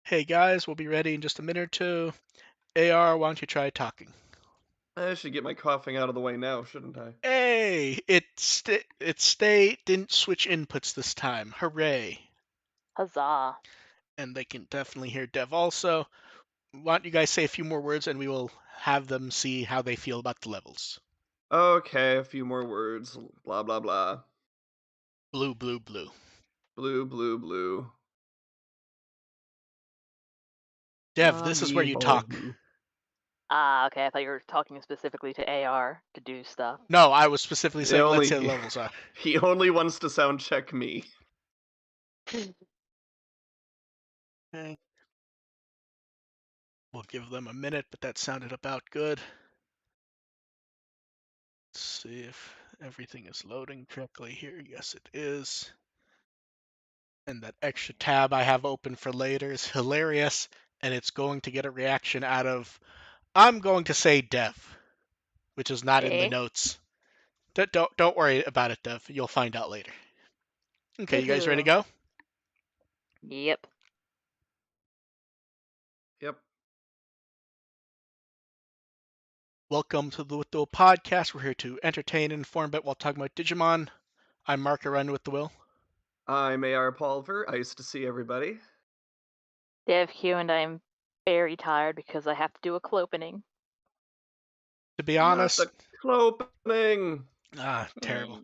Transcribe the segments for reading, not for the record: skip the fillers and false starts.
Hey guys, we'll be ready in just a minute or two. AR, why don't you try talking? I should get my coughing out of the way now, shouldn't I? Hey, it didn't switch inputs this time. Hooray! Huzzah. And they can definitely hear Dev also. Why don't you guys say a few more words and we will have them see how they feel about the levels. Okay, a few more words. Blah, blah, blah. Blue, blue, blue. Blue, blue, blue. Dev, this is where you talk. Blue. Okay, I thought you were talking specifically to AR to do stuff. No, I was specifically saying let's say the Only levels are. he only wants to sound check me. Okay. We'll give them a minute, but that sounded about good. Let's see if everything is loading correctly here. Yes, it is. And that extra tab I have open for later is hilarious, and it's going to get a reaction out of, I'm going to say Dev, which is not in the notes. Don't worry about it, Dev. You'll find out later. Okay, you guys ready to go? Yep. Yep. Welcome to the With the Will podcast. We're here to entertain and inform about while talking about Digimon. I'm Mark Arun with the Will. I'm AR Pulver. Nice to see everybody. Dev Q, and I'm very tired because I have to do a clopening. To be honest, Not the clopening. Terrible.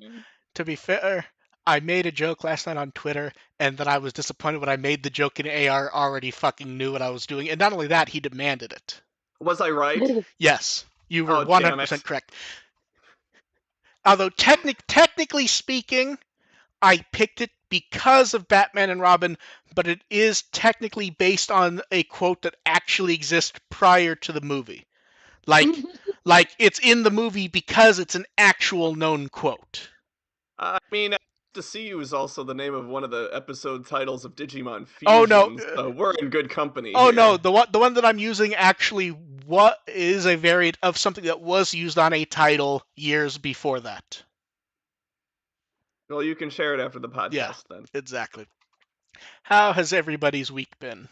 To be fair, I made a joke last night on Twitter, and then I was disappointed when I made the joke and AR already fucking knew what I was doing. And not only that, he demanded it. Was I right? Yes, you were Oh, 100% correct. Although technically speaking, I picked it because of Batman and Robin, but it is technically based on a quote that actually exists prior to the movie. Like it's in the movie because it's an actual known quote. I mean, to see you is also the name of one of the episode titles of Digimon Fusion. Oh no, so we're in good company. Oh here. no, the one that I'm using actually what is a variant of something that was used on a title years before that. Well, you can share it after the podcast then. Exactly. How has everybody's week been?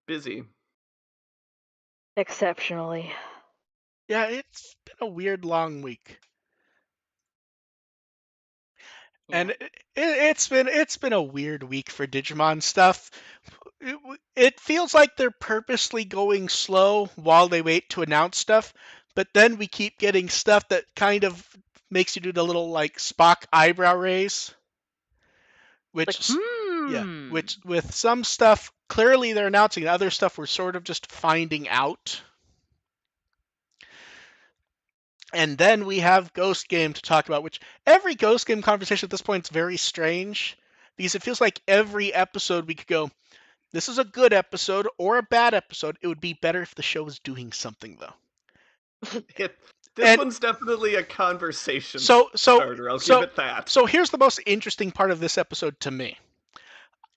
Busy. Exceptionally. Yeah, it's been a weird long week. Yeah. And it's been a weird week for Digimon stuff. It feels like they're purposely going slow while they wait to announce stuff, but then we keep getting stuff that kind of makes you do the little like Spock eyebrow raise. Which Yeah, which with some stuff clearly they're announcing, other stuff we're sort of just finding out. And then we have Ghost Game to talk about, which every Ghost Game conversation at this point is very strange because it feels like every episode we could go, this is a good episode or a bad episode. It would be better if the show was doing something though. This one's definitely a conversation so starter. I'll give it that. So here's the most interesting part of this episode to me.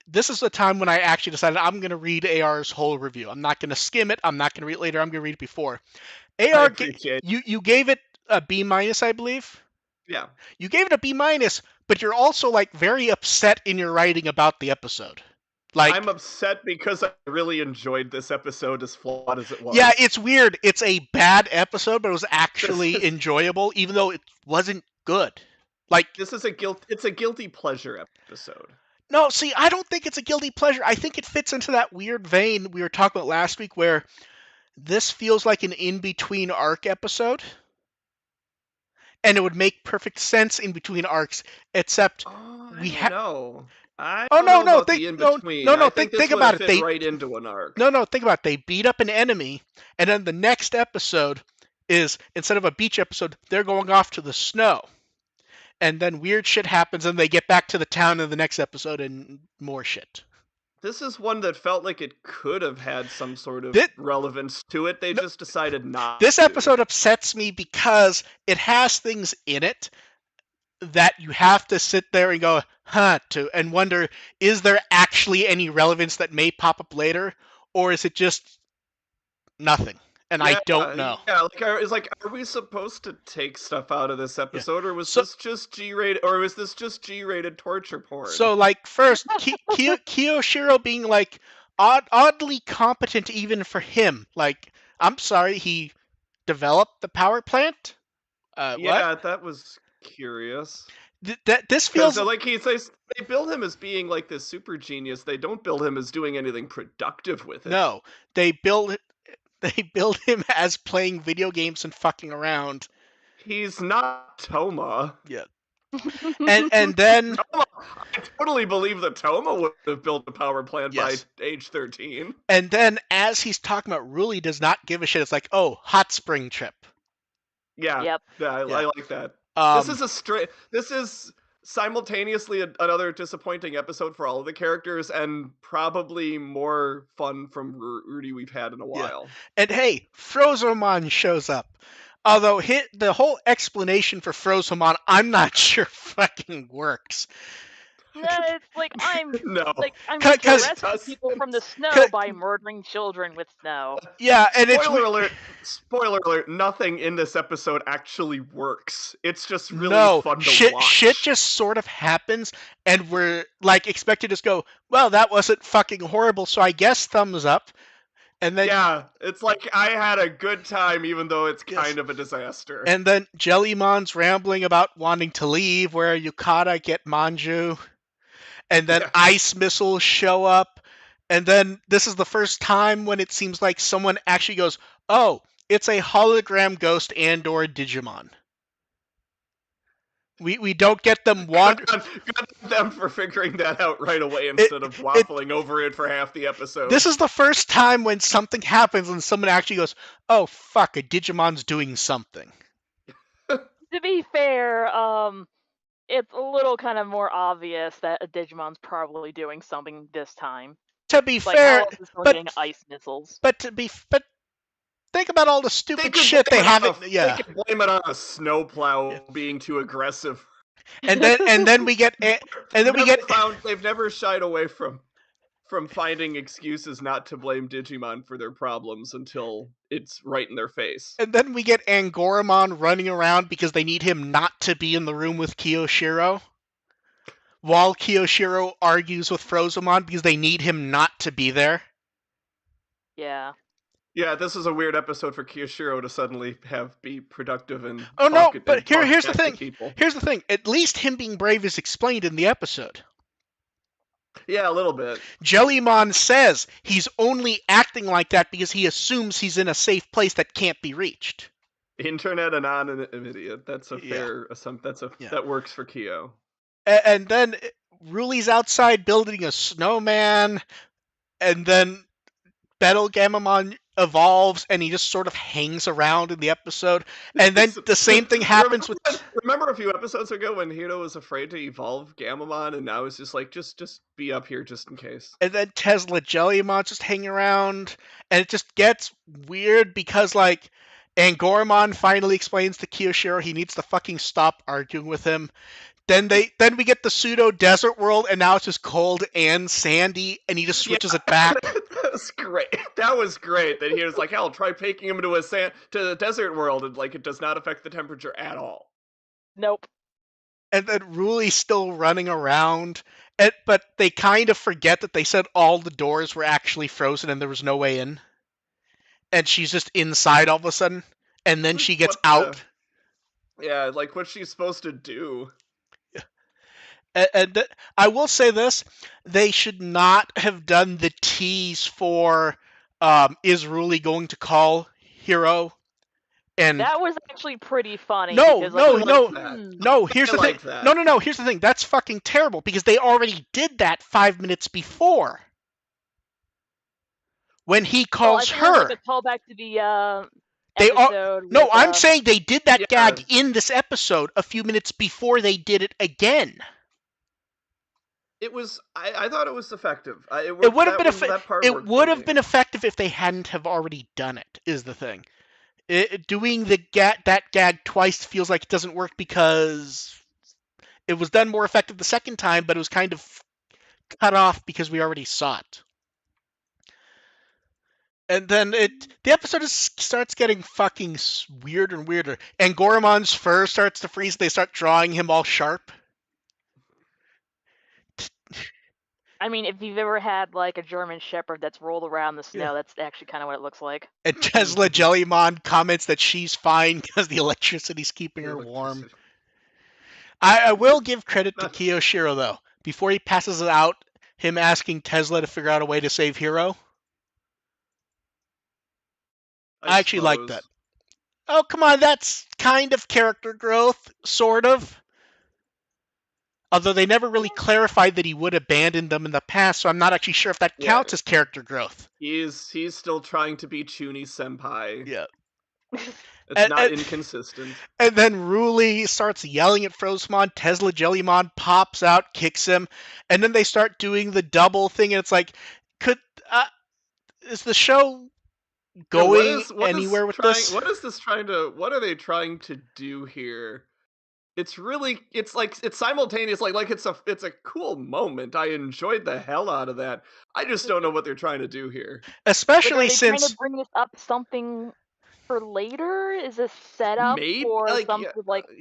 This is the time when I actually decided I'm going to read AR's whole review. I'm not going to skim it. I'm not going to read it later. I'm going to read it before. AR, you gave it a B-, I believe? Yeah. You gave it a B-, but you're also like very upset in your writing about the episode. Like, I'm upset because I really enjoyed this episode, as flawed as it was. Yeah, it's weird. It's a bad episode, but it was actually enjoyable, even though it wasn't good. Like, it's a guilty pleasure episode. No, see, I don't think it's a guilty pleasure. I think it fits into that weird vein we were talking about last week where this feels like an in-between arc episode. And it would make perfect sense in between arcs, except we have no. I don't know about the in-between. I think think about it. They right into an arc. No, think about it. They beat up an enemy, and then the next episode is, instead of a beach episode, they're going off to the snow. And then weird shit happens, and they get back to the town in the next episode, and more shit. This is one that felt like it could have had some sort of relevance to it. They just decided not. This episode upsets me because it has things in it that you have to sit there and go, and wonder, is there actually any relevance that may pop up later, or is it just nothing? And I don't know. Yeah, are we supposed to take stuff out of this episode, or was this just G-rated, or was this just G-rated torture porn? So, like, first, Kiyoshiro being, like, oddly competent even for him. Like, I'm sorry, he developed the power plant? What? That was curious. This feels like they build him as being like this super genius. They don't build him as doing anything productive with it. No, they build him as playing video games and fucking around. He's not Toma. Yeah. and then Toma, I totally believe that Toma would have built a power plant by age 13. And then as he's talking about, Ruli does not give a shit. It's like, oh, hot spring trip. Yeah. Yep. Yeah, I like that. This is simultaneously another disappointing episode for all of the characters, and probably more fun from Rudy we've had in a while. Yeah. And hey, Frozomon shows up. Although the whole explanation for Frozomon, I'm not sure fucking works. Yeah, it's like I'm going to rescue people from the snow by murdering children with snow. Yeah, and spoiler alert, nothing in this episode actually works. It's just really fun to watch. Shit just sort of happens, and we're like expected to just go, well, that wasn't fucking horrible, so I guess thumbs up. And then it's like I had a good time, even though it's kind of a disaster. And then Jellymon's rambling about wanting to leave, where Yukata get Manju. And then ice missiles show up. And then this is the first time when it seems like someone actually goes, oh, it's a hologram ghost and or Digimon. We don't get them wander. Good on them for figuring that out right away instead of waffling over it for half the episode. This is the first time when something happens and someone actually goes, oh, fuck, a Digimon's doing something. To be fair, it's a little kind of more obvious that a Digimon's probably doing something this time. To be fair, but ice missiles. But think about all the stupid shit they haven't. They can blame it on a snowplow being too aggressive. And then we get they've never shied away from finding excuses not to blame Digimon for their problems until it's right in their face. And then we get Angoramon running around because they need him not to be in the room with Kiyoshiro. While Kiyoshiro argues with Frozomon because they need him not to be there. Yeah. Yeah, this is a weird episode for Kiyoshiro to suddenly be productive and but here's the thing. Here's the thing. At least him being brave is explained in the episode. Yeah, a little bit. Jellymon says he's only acting like that because he assumes he's in a safe place that can't be reached. Internet and on an idiot. That's a fair assumption. That works for Kyo. And then Ruli's outside building a snowman, and then Battle Gamamon evolves, and he just sort of hangs around in the episode. And then the same thing happens with... Remember a few episodes ago when Hiro was afraid to evolve Gamamon, and now it's just like, just be up here just in case. And then Tesla Jellymon just hanging around, and it just gets weird because, like, Angoramon finally explains to Kiyoshiro he needs to fucking stop arguing with him. Then we get the pseudo desert world, and now it's just cold and sandy, and he just switches it back. That was great. That was great. That he was like, "Hell, try taking him to the desert world, and like it does not affect the temperature at all." Nope. And then Ruli's still running around, but they kind of forget that they said all the doors were actually frozen and there was no way in. And she's just inside all of a sudden, and then she gets out. Yeah, like what's she supposed to do? And I will say this, they should not have done the tease for is Ruli going to call Hiro? And that was actually pretty funny. No, because, no, like, no. Here's the thing. That. No. Here's the thing. That's fucking terrible because they already did that 5 minutes before. When he calls her. Like a callback to the episode. No, I'm saying they did that gag in this episode a few minutes before they did it again. It was. I thought it was effective. It would have been effective if they hadn't have already done it. Is the thing. Doing that gag twice feels like it doesn't work because it was done more effective the second time, but it was kind of cut off because we already saw it. And then the episode starts getting fucking weirder and weirder. And Goramon's fur starts to freeze. They start drawing him all sharp. I mean, if you've ever had like a German Shepherd that's rolled around the snow, that's actually kind of what it looks like. And Tesla Jellymon comments that she's fine because the electricity's keeping her warm. I will give credit to Kiyoshiro, though. Before he passes it out, him asking Tesla to figure out a way to save Hiro. I actually like that. Oh, come on, that's kind of character growth, sort of. Although they never really clarified that he would abandon them in the past, so I'm not actually sure if that counts as character growth. He's still trying to be Chuni Senpai. Yeah. It's not inconsistent. And then Ruli starts yelling at Frozemon, Tesla Jellymon pops out, kicks him, and then they start doing the double thing, and it's like, is the show going anywhere with this? What are they trying to do here? It's simultaneous, like it's a cool moment. I enjoyed the hell out of that. I just don't know what they're trying to do here. Especially since trying to bring this up something for later? Is this set up for some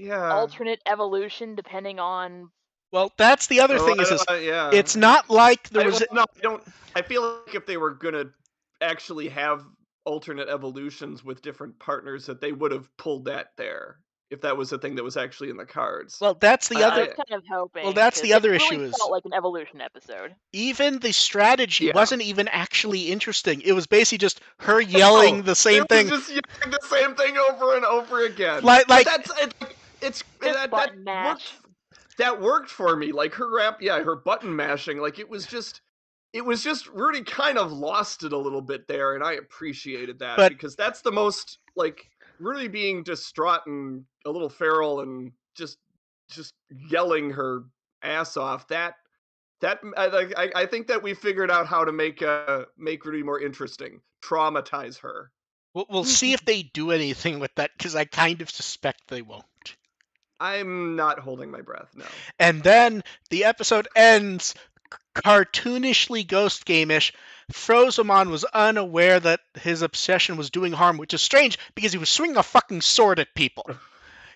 alternate evolution depending on? Well, that's the other thing. It's not like there was. I feel like if they were gonna actually have alternate evolutions with different partners, that they would have pulled that there. If that was the thing that was actually in the cards. Well, that's the other. I was kind of hoping. Well, that's the other issue. It felt like an evolution episode. Even the strategy wasn't even actually interesting. It was basically just her yelling the same thing. Just yelling the same thing over and over again. That worked for me. Like her button mashing. Like it was just Rudy kind of lost it a little bit there, and I appreciated that because that's the most like. Really being distraught and a little feral and just yelling her ass off. I think that we figured out how to make Rudy more interesting. Traumatize her. We'll see if they do anything with that because I kind of suspect they won't. I'm not holding my breath, no. And then the episode ends cartoonishly Ghost Game-ish. Frozemon was unaware that his obsession was doing harm, which is strange because he was swinging a fucking sword at people.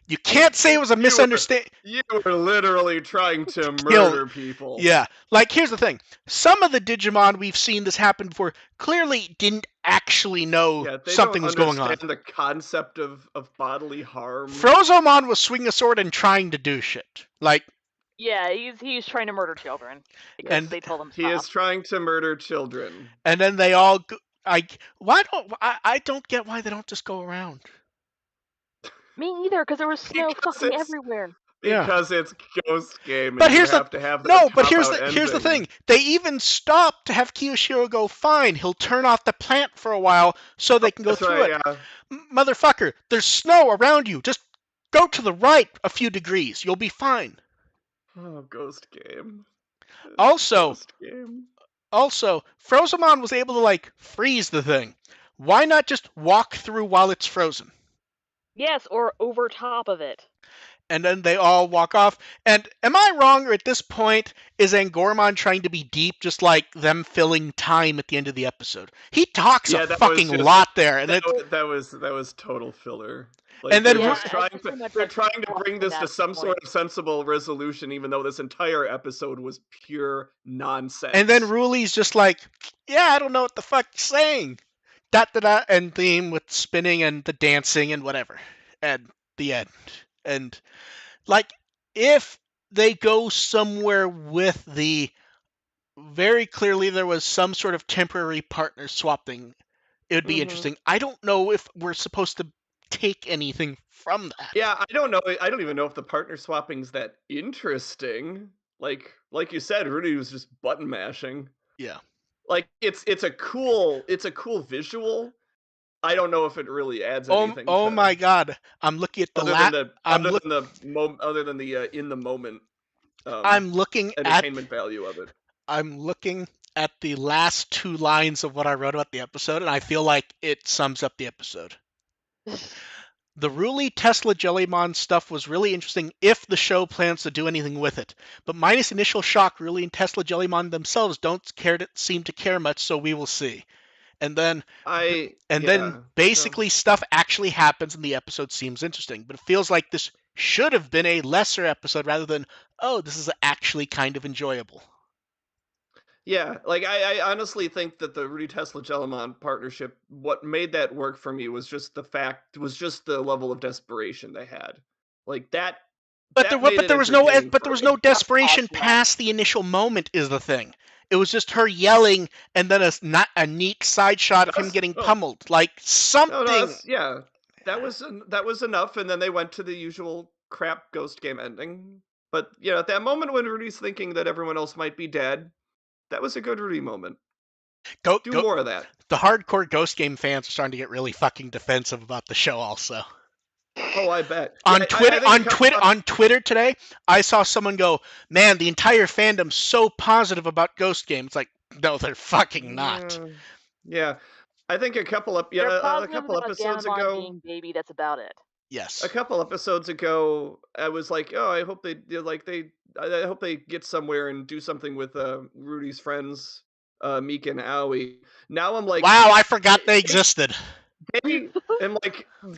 You can't say it was a misunderstanding. You were literally trying to murder people. Yeah. Like, here's the thing. Some of the Digimon we've seen this happen before clearly didn't actually know something was going on. They don't understand the concept of bodily harm. Frozemon was swinging a sword and trying to do shit. Like, yeah, he's trying to murder children because they told him. He is trying to murder children. And then they all, I don't get why they don't just go around. Me either, because there was snow fucking everywhere. Because it's Ghost Game, and But you here's have to have that here's the ending. thing. They even stop to have Kiyoshiro go, fine, he'll turn off the plant for a while so they can go through it. Yeah. Motherfucker, there's snow around you. Just go to the right a few degrees. You'll be fine. Oh, Ghost Game. Also, Ghost Game. Frozomon was able to freeze the thing. Why not just walk through while it's frozen? Yes, or over top of it. And then they all walk off. And am I wrong, or at this point, is Angormon trying to be deep, just like them filling time at the end of the episode? He talks a fucking lot there, and that was total filler. And then they're trying to bring this to some sort of sensible resolution, even though this entire episode was pure nonsense. And then Ruli's just like, yeah, I don't know what the fuck you're saying. Da da da, and theme with spinning and the dancing and whatever, and the end. And if they go somewhere with very clearly there was some sort of temporary partner swap thing, it would be interesting. I don't know if we're supposed to take anything from that. Yeah, I don't know. I don't even know if the partner swapping's that interesting. Like you said, Rudy was just button mashing. Yeah. It's a cool visual. I don't know if it really adds anything. Oh my god! I'm looking at the other than the in the moment. I'm looking entertainment value of it. I'm looking at the last 2 lines of what I wrote about the episode, and I feel like it sums up the episode. The Ruli Tesla Jellymon stuff was really interesting if the show plans to do anything with it. But minus initial shock, Ruli and Tesla Jellymon themselves don't seem to care much, so we will see. And then basically stuff actually happens and the episode seems interesting. But it feels like this should have been a lesser episode rather than, oh, this is actually kind of enjoyable. Yeah, I honestly think that the Rudy Tesla Jellymon partnership, what made that work for me was just the level of desperation they had. That. But there was no desperation past the initial moment is the thing. It was just her yelling and then a neat side shot of him getting pummeled. Something. Yeah, that was enough, and then they went to the usual crap Ghost Game ending. But at that moment when Rudy's thinking that everyone else might be dead, that was a good Rudy moment. Do more of that. The hardcore Ghost Game fans are starting to get really fucking defensive about the show also. Oh, I bet. On Twitter today, I saw someone go, "Man, the entire fandom's so positive about Ghost Game." It's like, no, they're fucking not. Yeah, I think a couple episodes ago, being baby, that's about it. Yes. A couple episodes ago, I was like, oh, I hope I hope they get somewhere and do something with Rudy's friends, Mika and Aoi. Now I'm like, wow, I forgot they existed. And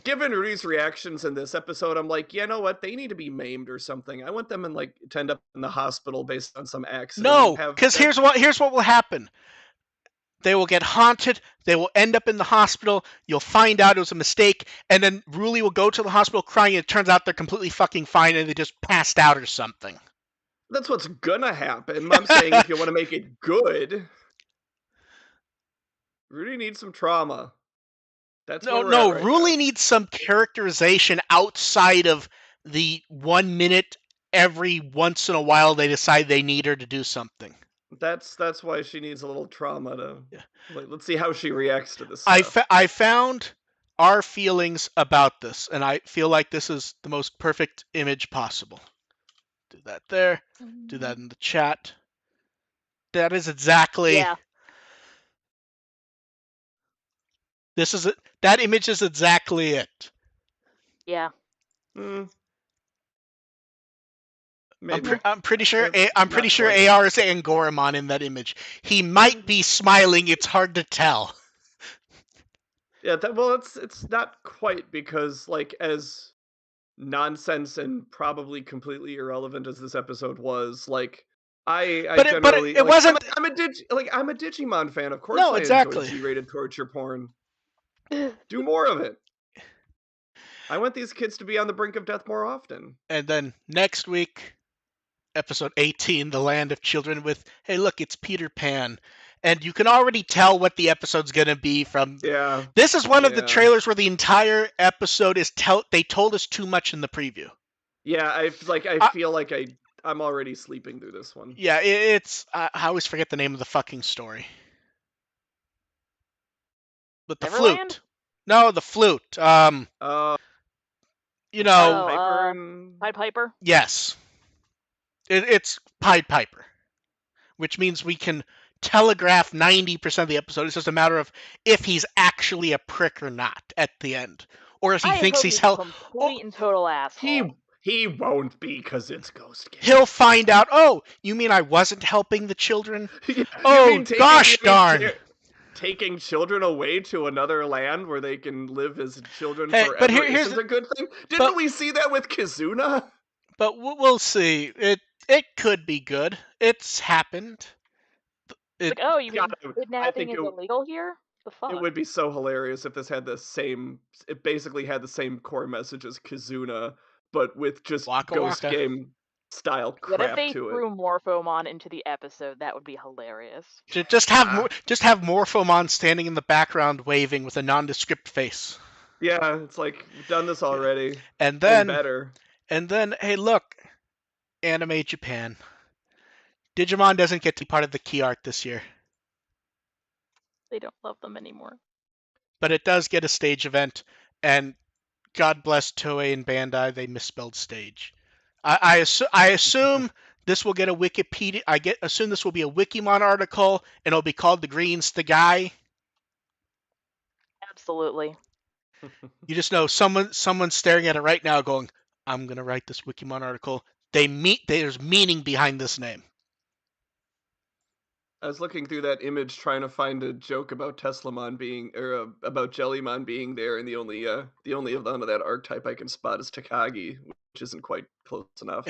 given Rudy's reactions in this episode, I'm like, you know what? They need to be maimed or something. I want them to end up in the hospital based on some accident. No, because here's what will happen. They will get haunted. They will end up in the hospital. You'll find out it was a mistake, and then Ruli will go to the hospital crying, and it turns out they're completely fucking fine, and they just passed out or something. That's what's gonna happen. I'm saying if you want to make it good, Rudy needs some trauma. That's Ruli needs some characterization outside of the 1 minute every once in a while they decide they need her to do something. That's why she needs a little trauma to. Yeah. Let's see how she reacts to this stuff. I found our feelings about this, and I feel like this is the most perfect image possible. Do that there. Do that in the chat. That is exactly. Yeah. This is it. That image is exactly it. Yeah. I'm pretty sure AR is Angoramon in that image. He might be smiling. It's hard to tell. Yeah, it's not quite, because as nonsense and probably completely irrelevant as this episode was, generally. It wasn't. I'm a Digimon fan. Of course, no, I exactly. enjoy G-rated torture porn. Do more of it. I want these kids to be on the brink of death more often. And then next week, episode 18, The Land of Children, with, hey, look, it's Peter Pan. And you can already tell what the episode's going to be from. Yeah. This is one of the trailers where the entire episode is they told us too much in the preview. Yeah, I feel like I'm already sleeping through this one. Yeah, it's I always forget the name of the fucking story. But the Neverland? flute. No, the flute. You Pied know, Piper and Pied Piper? yes. It's Pied Piper, which means we can telegraph 90% of the episode. It's just a matter of if he's actually a prick or not at the end. Or if he I thinks hope he's he's a hell. complete and total asshole. he won't be because it's Ghost Game. He'll find out, oh, you mean I wasn't helping the children? you Oh, mean gosh darn. taking children away to another land where they can live as children Hey, but forever here's isn't a good thing? Didn't we see that with Kizuna? But we'll see. It could be good. It's happened. Like, oh, you mean I kidnapping think is illegal here? The fuck? it would be so hilarious if this had it basically had the same core message as Kizuna, but with just Waka Ghost Waka. Game style What if crap they to it. threw Morphomon into the episode? That would be hilarious. Just have Morphomon standing in the background waving with a nondescript face. Yeah, it's like we've done this already. And then better. And then, hey, look, Anime Japan. Digimon doesn't get to be part of the key art this year, They don't love them anymore. but it does get a stage event. And God bless Toei and Bandai, they misspelled stage. I assume this will get a Wikipedia. Assume this will be a Wikimon article, and it'll be called "The Green's the Guy." Absolutely. You just know someone's staring at it right now, going, "I'm gonna write this Wikimon article." There's meaning behind this name. I was looking through that image trying to find a joke about Teslamon being, or about Jellymon being there, and the only of none of that archetype I can spot is Takagi, which isn't quite close enough.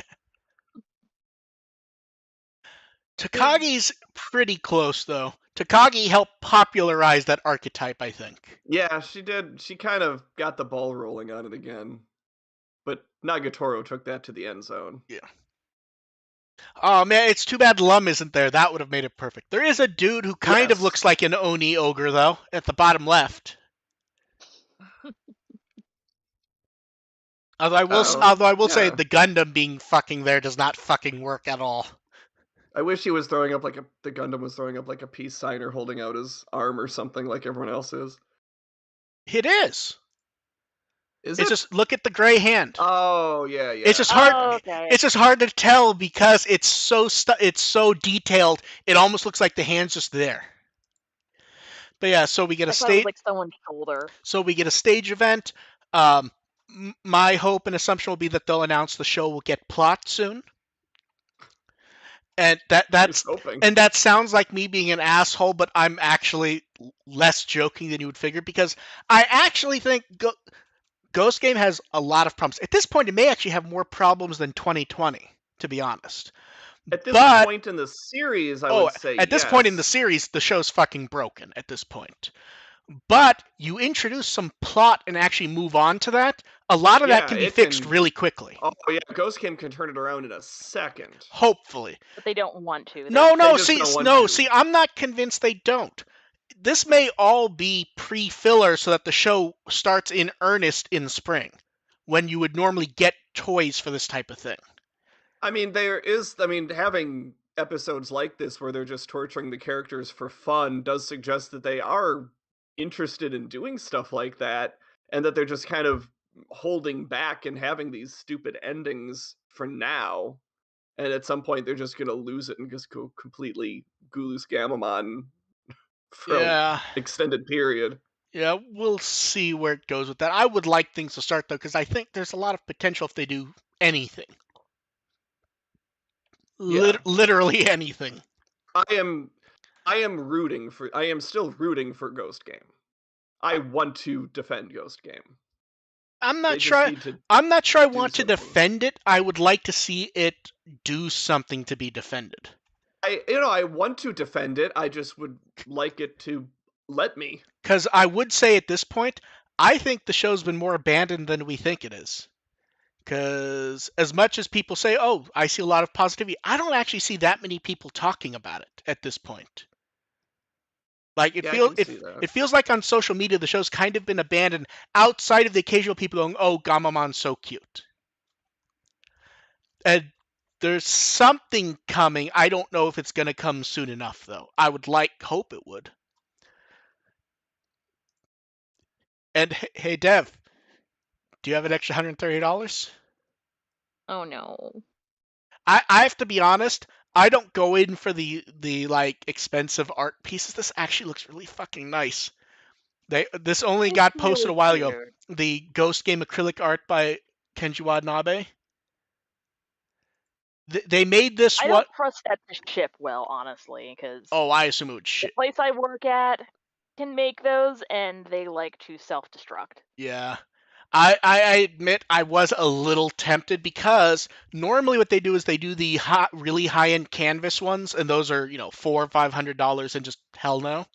Takagi's pretty close, though. Takagi helped popularize that archetype, I think. Yeah, she did. She kind of got the ball rolling on it again. But Nagatoro took that to the end zone. Yeah. Oh, man, it's too bad Lum isn't there. That would have made it perfect. There is a dude who kind of looks like an Oni ogre, though, at the bottom left. Although I will say the Gundam being fucking there does not fucking work at all. I wish he was throwing up the Gundam was throwing up like a peace sign or holding out his arm or something like everyone else is. It is. It's just look at the gray hand. Oh yeah. It's just hard. Oh, okay. It's just hard to tell because it's so detailed. It almost looks like the hand's just there. But yeah, so we get a stage. Like someone's shoulder. So we get a stage event. My hope and assumption will be that they'll announce the show will get plot soon. And that sounds like me being an asshole, but I'm actually less joking than you would figure because I actually think Ghost Game has a lot of problems. At this point, it may actually have more problems than 2020, to be honest. At this point in the series, I would say at this point in the series, the show's fucking broken at this point. But you introduce some plot and actually move on to that, a lot of that can be fixed really quickly. Oh yeah, Ghost Game can turn it around in a second. Hopefully. But they don't want to. See, I'm not convinced they don't. This may all be pre-filler so that the show starts in earnest in spring, when you would normally get toys for this type of thing. I mean, having episodes like this where they're just torturing the characters for fun does suggest that they are interested in doing stuff like that, and that they're just kind of holding back and having these stupid endings for now. And at some point, they're just going to lose it and just go completely Gulus Gamamon for an extended period. Yeah, we'll see where it goes with that. I would like things to start, though, because I think there's a lot of potential if they do anything. Literally anything. I am still rooting for Ghost Game. I want to defend Ghost Game. I'm not sure I want to defend it. I would like to see it do something to be defended. I want to defend it. I just would like it to let me. Because I would say at this point, I think the show's been more abandoned than we think it is. Because as much as people say, oh, I see a lot of positivity, I don't actually see that many people talking about it at this point. Like it feels like on social media the show's kind of been abandoned outside of the occasional people going, "Oh, Gamamon's so cute." And there's something coming. I don't know if it's going to come soon enough, though. I would hope it would. And hey, Dev, do you have an extra $130? Oh no. I have to be honest. I don't go in for the like expensive art pieces. This actually looks really fucking nice. This only It's got posted a really while ago. cute. The Ghost Game acrylic art by Kenji Watanabe. They made this I what? don't trust that to ship well, honestly, because Oh, I assume it would the shit. place I work at can make those, and they like to self-destruct. Yeah. I admit I was a little tempted because normally what they do is they do the really high end canvas ones, and those are $400 or $500, and just hell no.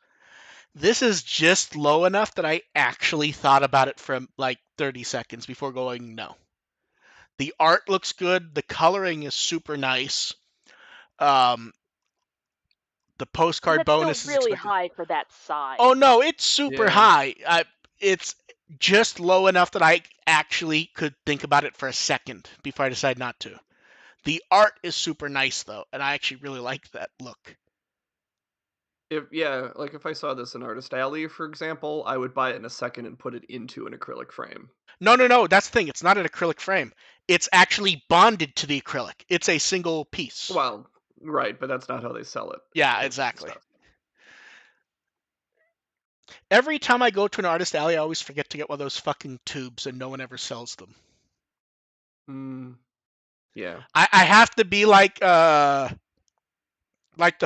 This is just low enough that I actually thought about it for like 30 seconds before going no. The art looks good. The coloring is super nice. Um, the And postcard it's still bonus is really expected. high for that Oh size. no, it's super Yeah. high. It's just low enough that I actually could think about it for a second before I decide not to. The art is super nice though, and I actually really like that look. If I saw this in Artist Alley, for example, I would buy it in a second and put it into an acrylic frame. No. That's the thing. It's not an acrylic frame. It's actually bonded to the acrylic. It's a single piece. Well, right, but that's not how they sell it. Yeah, Most of the exactly. stuff. Every time I go to an artist alley, I always forget to get one of those fucking tubes, and no one ever sells them. Yeah. I have to be like the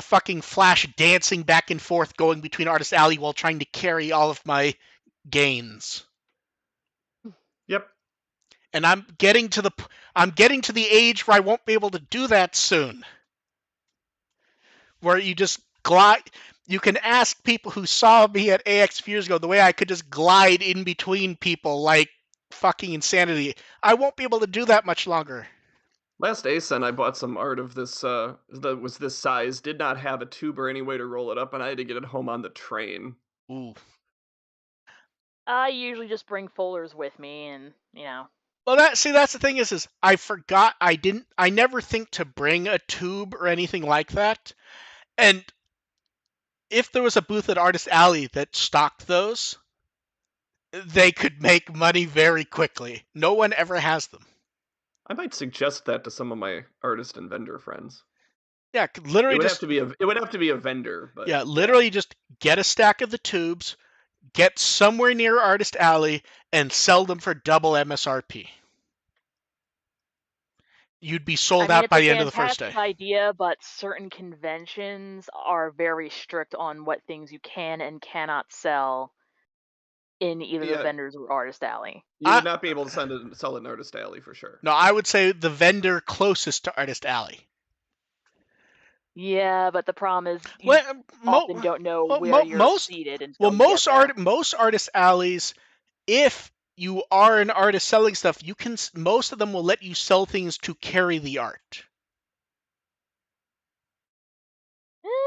fucking Flash dancing back and forth going between artist alley while trying to carry all of my gains. Yep. And I'm getting to the age where I won't be able to do that soon. Where you just glide. You can ask people who saw me at AX years ago the way I could just glide in between people like fucking insanity. I won't be able to do that much longer. Last ASEN, I bought some art of this that was this size, did not have a tube or any way to roll it up, and I had to get it home on the train. Ooh. I usually just bring folders with me, and Well, that's the thing is I forgot I never think to bring a tube or anything like that. And if there was a booth at Artist Alley that stocked those, they could make money very quickly. No one ever has them. I might suggest that to some of my artist and vendor friends. Yeah, It literally would just have to be a vendor, but literally just get a stack of the tubes, get somewhere near Artist Alley, and sell them for double MSRP. You'd be I sold mean, out it's by a the end of the first day. fantastic idea, but certain conventions are very strict on what things you can and cannot sell in either the yeah, vendors or artist alley. you would not be able to sell it in Artist Alley for sure. No, I would say the vendor closest to Artist Alley. Yeah, but the problem is you Well, often don't know where you're seated until you get there. most artist alleys, if you are an artist selling stuff, most of them will let you sell things to carry the art.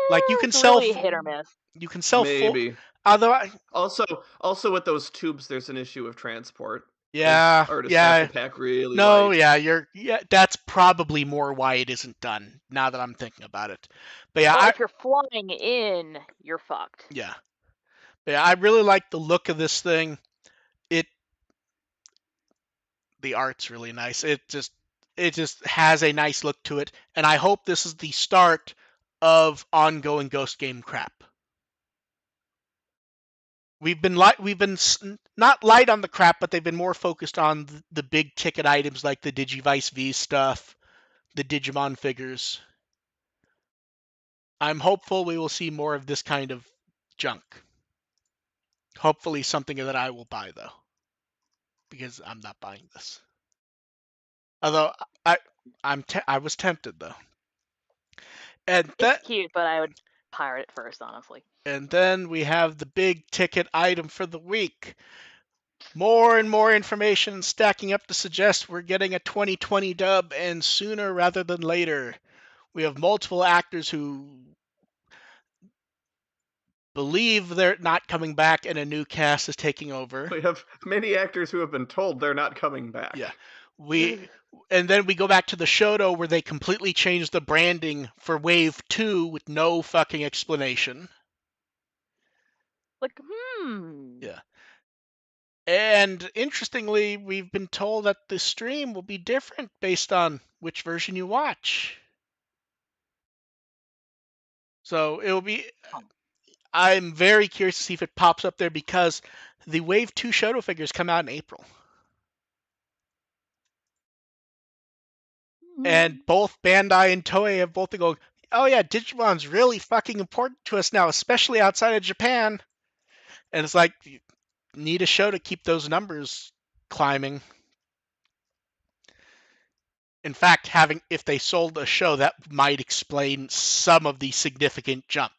Like you can It's sell really hit or miss. you can sell full. Maybe. Although Also with those tubes, there's an issue of transport. yeah, Artists have to yeah. pack really No, light. yeah, that's probably more why it isn't done now that I'm thinking about it. But yeah, But if you're flying in, you're fucked. I really like the look of this thing. The art's really nice. It just has a nice look to it, and I hope this is the start of ongoing Ghost Game crap. We've been not light on the crap, but they've been more focused on the big ticket items like the Digivice V stuff, the Digimon figures. I'm hopeful we will see more of this kind of junk. Hopefully something that I will buy though, because I'm not buying this. Although I was tempted though. And It's cute, but I would pirate it first, honestly. And then we have the big ticket item for the week. More and more information stacking up to suggest we're getting a 2020 dub, and sooner rather than later. We have multiple actors who believe they're not coming back and a new cast is taking over. We have many actors who have been told they're not coming back. Yeah. We And then we go back to the Shoto where they completely changed the branding for Wave 2 with no fucking explanation. Like, Yeah. And interestingly, we've been told that the stream will be different based on which version you watch. So it'll be. I'm very curious to see if it pops up there because the Wave 2 Shoto figures come out in April. And both Bandai and Toei have both been going, oh yeah, Digimon's really fucking important to us now, especially outside of Japan. And it's like, you need a show to keep those numbers climbing. In fact, if they sold a show, that might explain some of the significant jump.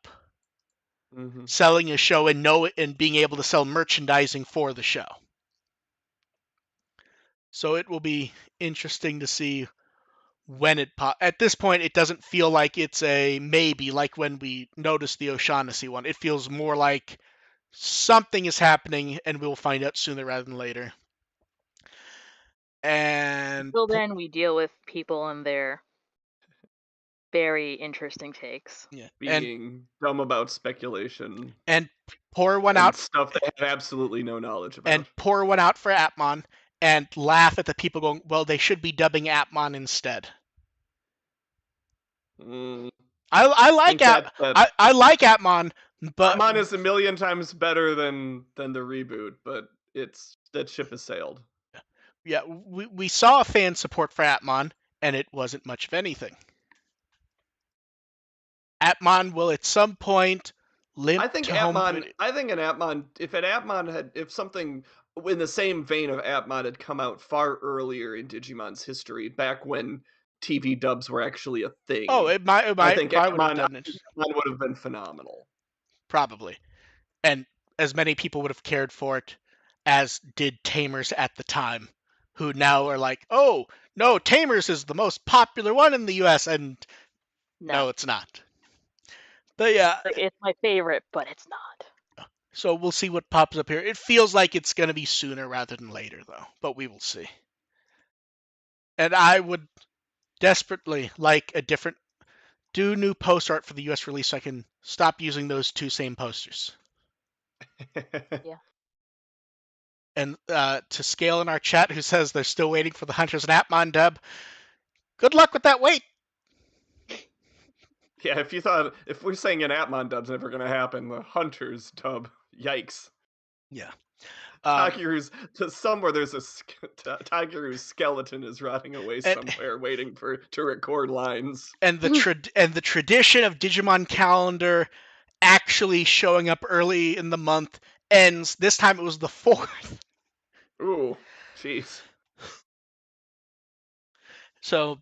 Mm-hmm. Selling a show and being able to sell merchandising for the show. So it will be interesting to see when it at this point. It doesn't feel like it's a maybe like when we noticed the O'Shaughnessy one. It feels more like something is happening and we'll find out sooner rather than later. And until then, we deal with people and their very interesting takes. yeah, Being dumb about speculation and pour one and out stuff they have absolutely no knowledge about. and pour one out for Atmon and laugh at the people going, well, they should be dubbing Atmon instead. I like I like Atmon, but Atmon is a million times better than the reboot, but that ship has sailed. Yeah, we saw fan support for Atmon, and it wasn't much of anything. Atmon will at some point limp I think to home Atmon. video. I think an Atmon. If something in the same vein of Atmon had come out far earlier in Digimon's history, back when TV dubs were actually a thing. Oh, it might I think would have Atmon done it. would have been phenomenal. Probably. And as many people would have cared for it as did Tamers at the time, who now are like, oh, no, Tamers is the most popular one in the US, and no it's not. But yeah. Like, it's my favorite, but it's not. So we'll see what pops up here. It feels like it's going to be sooner rather than later, though, but we will see. And I would desperately like do new poster art for the US release so I can stop using those two same posters. Yeah. And to Scale in our chat, who says they're still waiting for the Hunters and Atmon dub, good luck with that wait. Yeah, if we're saying an Atmon dub's never going to happen, the Hunters dub, yikes. Yeah. Takeru's somewhere there's a Takeru's skeleton is rotting away somewhere, waiting to record lines. And the tradition of Digimon calendar actually showing up early in the month ends. This time it was the 4th. Ooh, jeez. So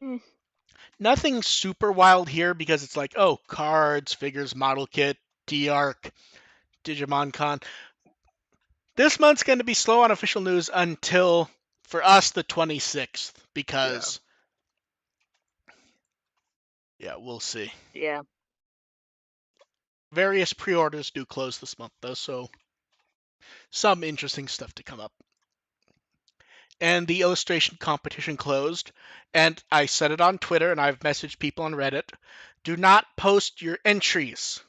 nothing super wild here because it's like, oh, cards, figures, model kit, D-Arc, Digimon Con. This month's going to be slow on official news until, for us, the 26th, because, yeah, we'll see. Yeah. Various pre-orders do close this month, though, so some interesting stuff to come up. And the illustration competition closed, and I said it on Twitter, and I've messaged people on Reddit. Do not post your entries.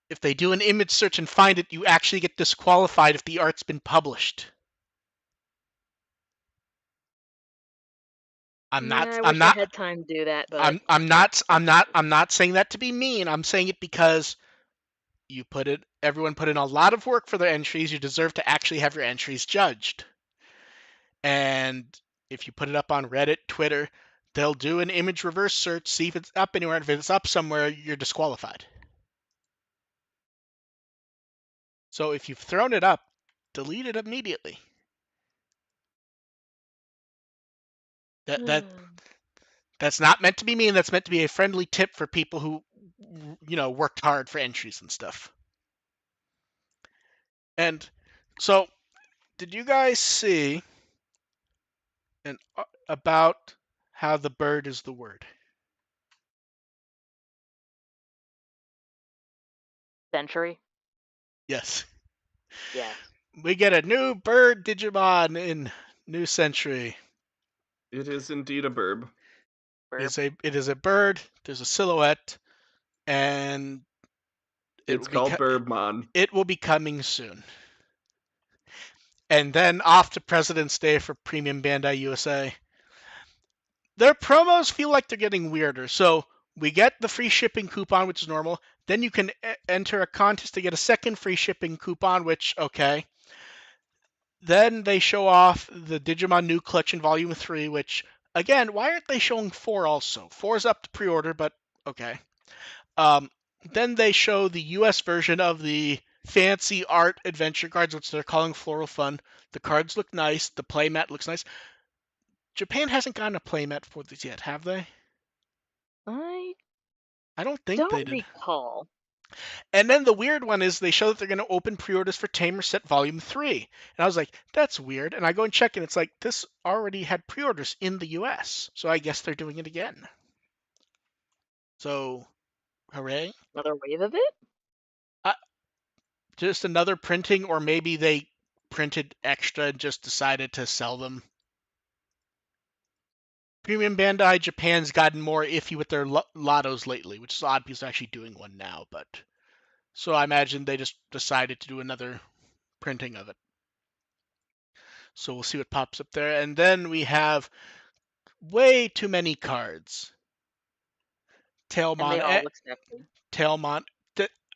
If they do an image search and find it, you actually get disqualified if the art's been published. I wish I had time to do that, but I'm not saying that to be mean. I'm saying it because everyone put in a lot of work for their entries. You deserve to actually have your entries judged. And if you put it up on Reddit, Twitter, they'll do an image reverse search, see if it's up anywhere. If it's up somewhere, you're disqualified. So if you've thrown it up, delete it immediately. That's not meant to be mean. That's meant to be a friendly tip for people who, worked hard for entries and stuff. And so, did you guys see about how the bird is the word? Century? Yes. Yeah. We get a new bird Digimon in New Century. It is indeed a burb. It is a bird. There's a silhouette, and It's called Burbmon. it will be coming soon. And then off to President's Day for Premium Bandai USA. Their promos feel like they're getting weirder. So we get the free shipping coupon, which is normal. Then you can enter a contest to get a second free shipping coupon, which, okay. Then they show off the Digimon New Collection Volume 3, which, again, why aren't they showing 4 also? 4 is up to pre-order, but okay. Then they show the US version of the fancy art adventure cards, which they're calling Floral Fun. The cards look nice. The playmat looks nice. Japan hasn't gotten a playmat for this yet, have they? I don't think they don't did. recall. And then the weird one is they show that they're going to open pre-orders for Tamer Set Volume 3. And I was like, that's weird. And I go and check, and it's like, this already had pre-orders in the US. So I guess they're doing it again. So, hooray. Another wave of it? Just another printing, or maybe they printed extra and just decided to sell them. Premium Bandai Japan's gotten more iffy with their lottos lately, which is odd because they're actually doing one now. But so I imagine they just decided to do another printing of it. So we'll see what pops up there. And then we have way too many cards. And they all look sexy. Tailmon.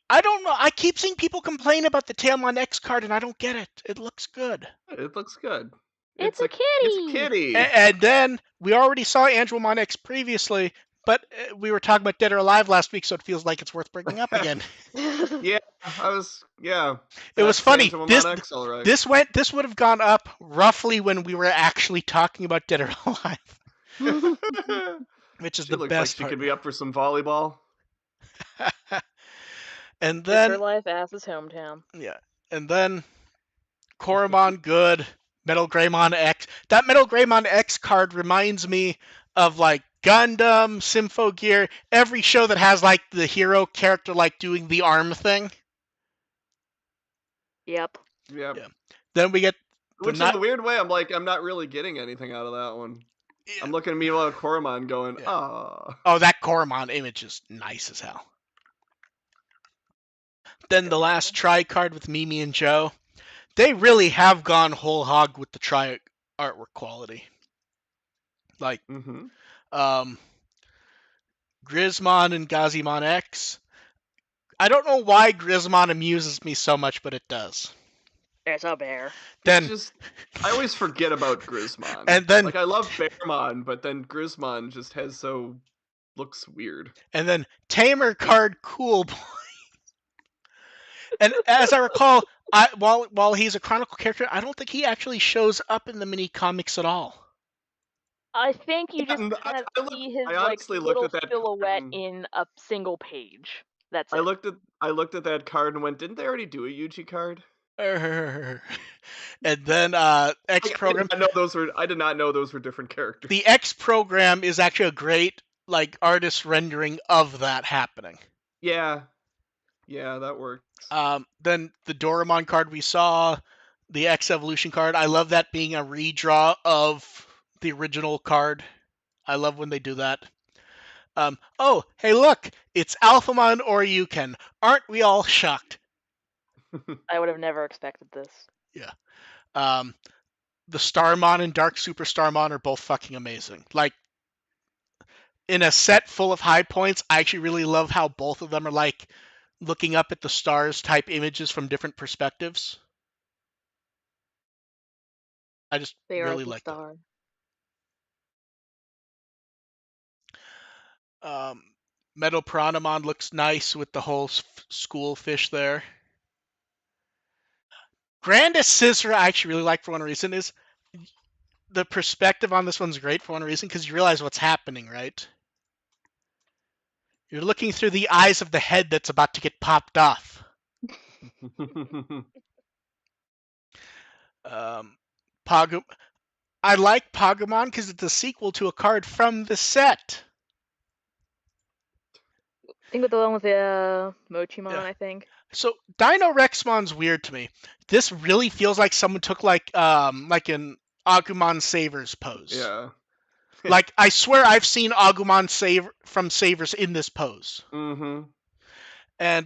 I don't know. I keep seeing people complain about the Tailmon X card, and I don't get it. It looks good. It looks good. It's a kitty. It's a kitty. And then we already saw Angelmon X previously, but we were talking about Dead or Alive last week, so it feels like it's worth bringing up again. Yeah, It was funny. X, all right. This would have gone up roughly when we were actually talking about Dead or Alive, which is she the looks best like part. She could be up for some volleyball. And then her life ass is hometown. Yeah, and then Koromon good. Metal Greymon X. That Metal Greymon X card reminds me of like Gundam, Symphogear, every show that has like the hero character like doing the arm thing. Yep. Yeah. Then we get which in a weird way, I'm not really getting anything out of that one. Yeah. I'm looking at meanwhile Koromon going, ah. Oh, that Koromon image is nice as hell. Then the last Tri card with Mimi and Joe. They really have gone whole hog with the Tri artwork quality. Like, Grismon and Gazimon X. I don't know why Grismon amuses me so much, but it does. It's a bear. Then I always forget about Grismon. And then I love Bearmon, but then Grismon just looks weird. And then Tamer card Cool Boy. And as I recall, while he's a Chronicle character, I don't think he actually shows up in the mini comics at all. I think you just kind of see his little silhouette in a single page. That's it. I looked at that card and went, didn't they already do a Yuji card? And then X Program. I did not know those were different characters. The X Program is actually a great artist rendering of that happening. Yeah, that works. Then the Doraemon card we saw, the X Evolution card. I love that being a redraw of the original card. I love when they do that. Oh, hey, look, it's Alphamon or Yuken. Aren't we all shocked? I would have never expected this. Yeah. The Starmon and Dark Super Starmon are both fucking amazing. Like, in a set full of high points, I actually really love how both of them are like looking up at the stars type images from different perspectives. I just really like that. Metal Piranhamon looks nice with the whole school fish there. Grandest Scissor I actually really like for one reason is the perspective on this one's great for one reason because you realize what's happening, right? You're looking through the eyes of the head that's about to get popped off. I like Pagumon because it's a sequel to a card from the set. I think with the one with the Mochimon, I think. So Dino Rexmon's weird to me. This really feels like someone took like an Agumon Saver's pose. Yeah. Like, I swear I've seen Agumon from Savers in this pose. Mm-hmm. And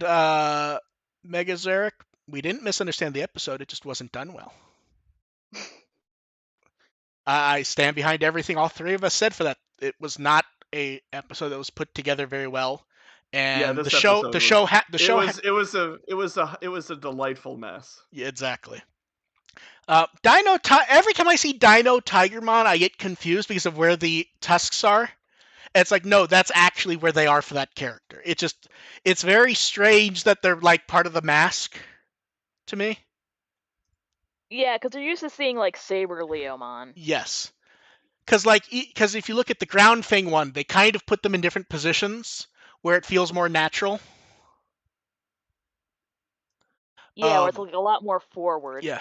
Megazeric, we didn't misunderstand the episode, it just wasn't done well. I stand behind everything all three of us said for that. It was not a episode that was put together very well. And Yeah, this the show episode it was a delightful mess. Yeah, exactly. Every time I see Dino Tigermon, I get confused because of where the tusks are. It's like, no, that's actually where they are for that character. It's very strange that they're like part of the mask to me. Yeah, because they're used to seeing like Saber Leomon. Yes. Because if you look at the Ground Fang one, they kind of put them in different positions where it feels more natural. Yeah, where it's like a lot more forward. Yeah.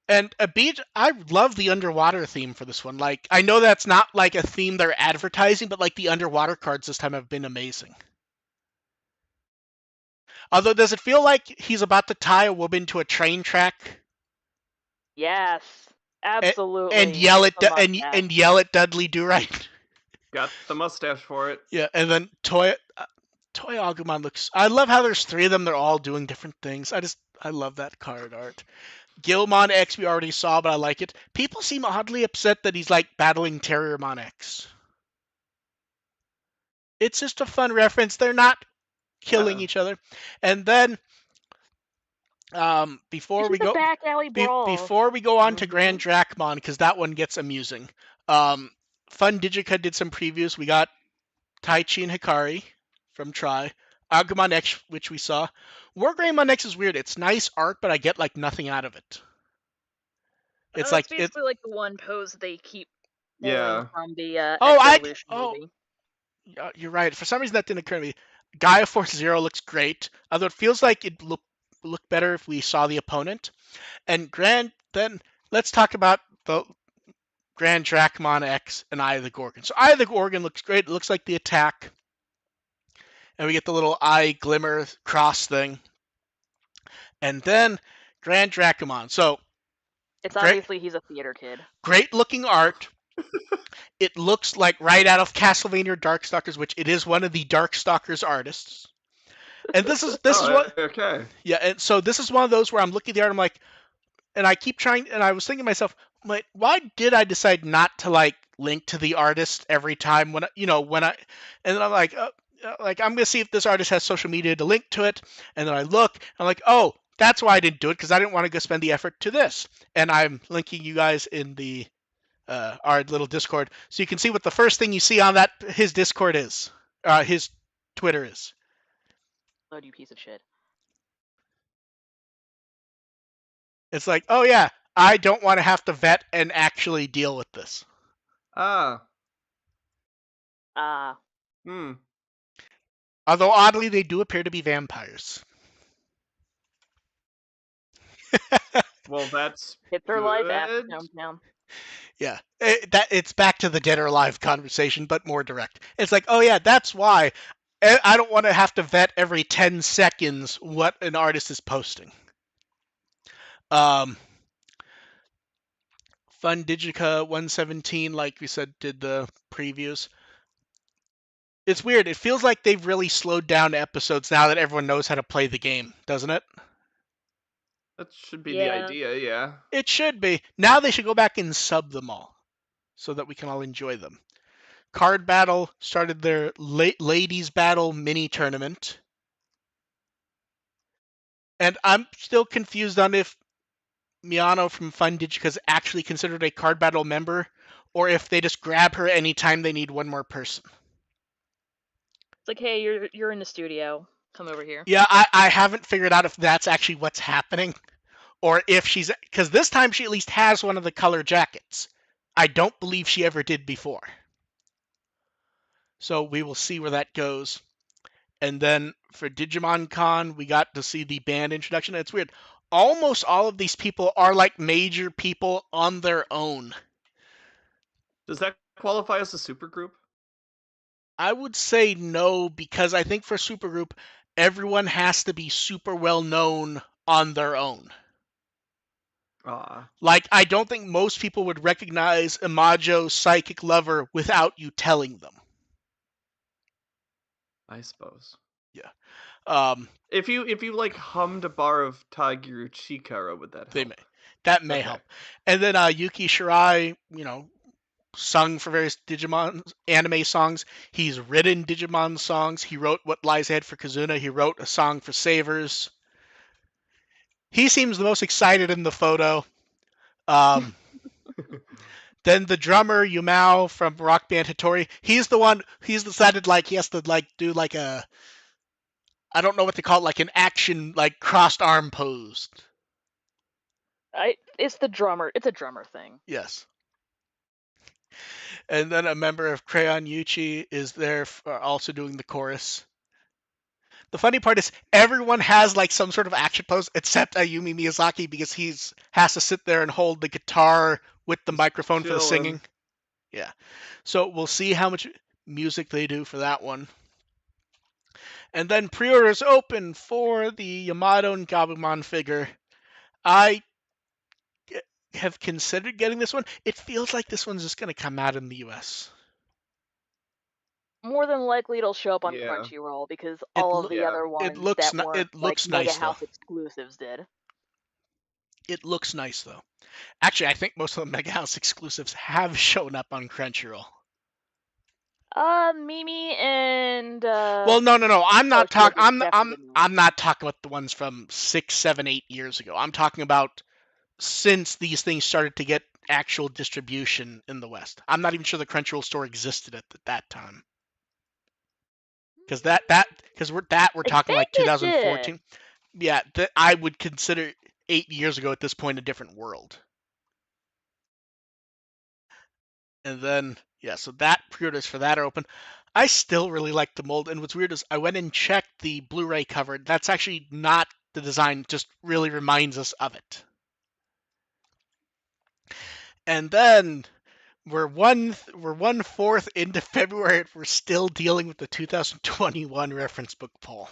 And I love the underwater theme for this one. Like, I know that's not like a theme they're advertising, but like the underwater cards this time have been amazing. Although, does it feel like he's about to tie a woman to a train track? Yes, absolutely. And yell at Dudley Do Right. Got the mustache for it. Yeah, and then Toy Agumon looks. I love how there's three of them. They're all doing different things. I love that card art. Gilmon X we already saw, but I like it. People seem oddly upset that he's like battling Terriermon X. It's just a fun reference. They're not killing each other. And then before we go back alley brawl. Before we go on to Grand Dracmon, because that one gets amusing. Fun Digica did some previews. We got Taichi and Hikari from Tri. Agumon X, which we saw. Wargreymon X is weird. It's nice art, but I get like nothing out of it. It's basically like the one pose they keep pulling from the Evolution movie. You're right. For some reason that didn't occur to me. Gaia Force Zero looks great, although it feels like it'd look better if we saw the opponent. And then let's talk about the Grand Dracmon X and Eye of the Gorgon. So Eye of the Gorgon looks great. It looks like the attack. And we get the little eye glimmer cross thing. And then Grand Dracmon. So it's obviously he's a theater kid. Great looking art. It looks like right out of Castlevania Darkstalkers, which it is one of the Darkstalkers artists. And this is what okay. Yeah, and so this is one of those where I'm looking at the art, I'm like, and I keep trying, and I was thinking to myself, like, why did I decide not to like link to the artist every time and then I'm like, I'm gonna see if this artist has social media to link to it, and then I look, I'm like, oh, that's why I didn't do it, because I didn't want to go spend the effort to this, and I'm linking you guys in the our little Discord, so you can see what the first thing you see on his Discord is, his Twitter is. Oh, you piece of shit. It's like, oh yeah, I don't want to have to vet and actually deal with this. Although oddly, they do appear to be vampires. Well, that's Hit their life after hometown. Yeah, it's back to the dead or alive conversation, but more direct. It's like, oh yeah, that's why I don't want to have to vet every 10 seconds what an artist is posting. Fun Digica 117, like we said, did the previews. It's weird. It feels like they've really slowed down episodes now that everyone knows how to play the game, doesn't it? That should be the idea, yeah. It should be. Now they should go back and sub them all so that we can all enjoy them. Card Battle started their Ladies Battle mini tournament. And I'm still confused on if Miyano from Fun Digica is actually considered a Card Battle member, or if they just grab her anytime they need one more person. It's like, hey, you're in the studio. Come over here. Yeah, I haven't figured out if that's actually what's happening, or if she's, because this time she at least has one of the color jackets. I don't believe she ever did before. So we will see where that goes. And then for Digimon Con, we got to see the band introduction. It's weird. Almost all of these people are like major people on their own. Does that qualify as a supergroup? I would say no, because I think for supergroup, everyone has to be super well known on their own. Like, I don't think most people would recognize Imajo's psychic lover without you telling them. I suppose. Yeah. If you like hummed a bar of Tagiru Chikara, would that help? That may help. And then Yuki Shirai, sung for various Digimon anime songs. He's written Digimon songs. He wrote What Lies Ahead for Kazuna. He wrote a song for Savers. He seems the most excited in the photo. Then the drummer Yumao from rock band Hitori, he's decided he has to do a, I don't know what they call it, like an action crossed arm pose. It's the drummer. It's a drummer thing. Yes. And then a member of Crayon Yuchi is there also doing the chorus. The funny part is everyone has some sort of action pose except Ayumi Miyazaki, because has to sit there and hold the guitar with the microphone for the singing. Yeah. So we'll see how much music they do for that one. And then pre-orders open for the Yamato and Gabumon figure. I have considered getting this one. It feels like this one's just going to come out in the US. More than likely, it'll show up on Crunchyroll, because all of the other ones that weren't Mega House exclusives did. It looks nice, though. Actually, I think most of the Mega House exclusives have shown up on Crunchyroll. Mimi and well, no. I'm not talking. I'm not talking about the ones from 6, 7, 8 years ago. I'm talking about since these things started to get actual distribution in the West. I'm not even sure the Crunchyroll store existed at that time. Because we're talking like 2014. Yeah, I would consider 8 years ago at this point a different world. And then so that pre-orders for that are open. I still really like the mold, and what's weird is I went and checked the Blu-ray cover. That's actually not the design, just really reminds us of it. And then we're one fourth into February, and we're still dealing with the 2021 reference book poll.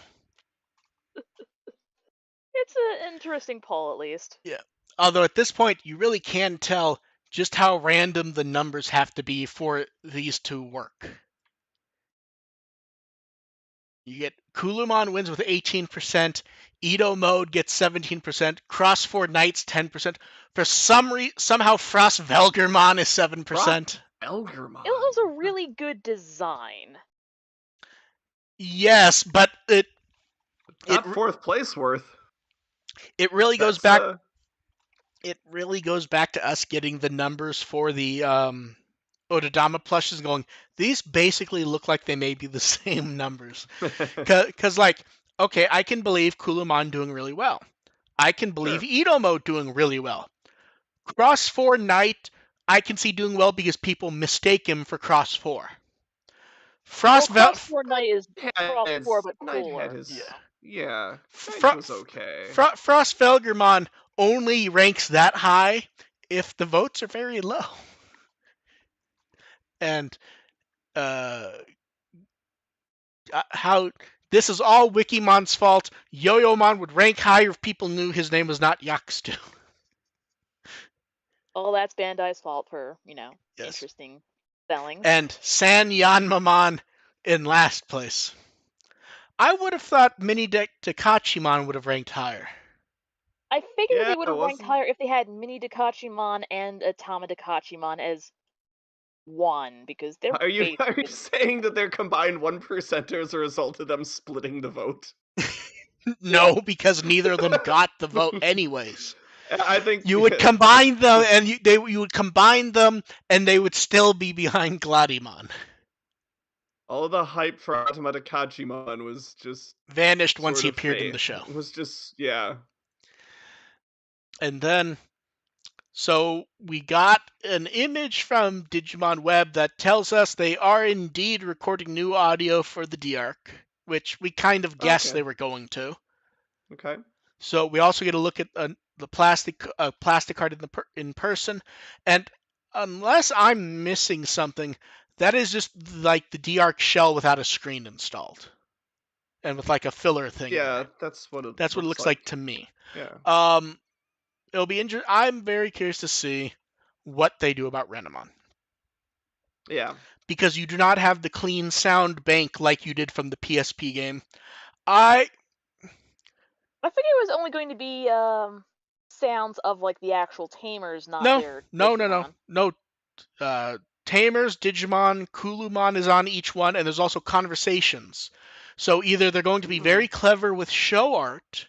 It's an interesting poll, at least. Yeah. Although at this point, you really can tell just how random the numbers have to be for these to work. You get Kulumon wins with 18%, Edo Mode gets 17%, Cross 4 Knights 10%. For somehow Frost Velgermon is 7%. Frost Velgermon. It was a really good design. Yes, but not fourth place worth. It really goes back. It really goes back to us getting the numbers for the Odadama plushes, going, these basically look like they may be the same numbers. Because, okay, I can believe Kulumon doing really well. I can believe Edo Mode doing really well. Cross 4 Knight, I can see doing well because people mistake him for Cross 4. Cross 4 Knight is Cross 4, but cooler. Knight was okay. Frost Velgermon only ranks that high if the votes are very low. And how this is all Wikimon's fault. Yo-Yo-Mon would rank higher if people knew his name was not Yakstu. Oh, that's Bandai's fault for, interesting spellings. And San Yanmamon in last place. I would have thought Mini Takachimon would have ranked higher. I figured they would have ranked higher if they had Mini Takachimon and Atama Takachimon as one, because they're. Are you saying that their combined 1% as a result of them splitting the vote? No, because neither of them got the vote anyways. I think you would combine them, and you would combine them, and they would still be behind Gladimon. All the hype for Atama Takachimon was just vanished once he appeared in the show. It was just And then, so we got an image from Digimon Web that tells us they are indeed recording new audio for the D-Arc, which we kind of guessed they were going to. Okay. So we also get a look at the plastic card in person, and unless I'm missing something, that is just like the D-Arc shell without a screen installed, and with a filler thing. Yeah, that's what it looks like to me. Yeah. it'll be I'm very curious to see what they do about Renamon. Yeah. Because you do not have the clean sound bank like you did from the PSP game. I figured it was only going to be sounds of like the actual tamers, not no their no no no Digimon. no. Tamers, Digimon, Kulumon is on each one, and there's also conversations. So either they're going to be very clever with show art,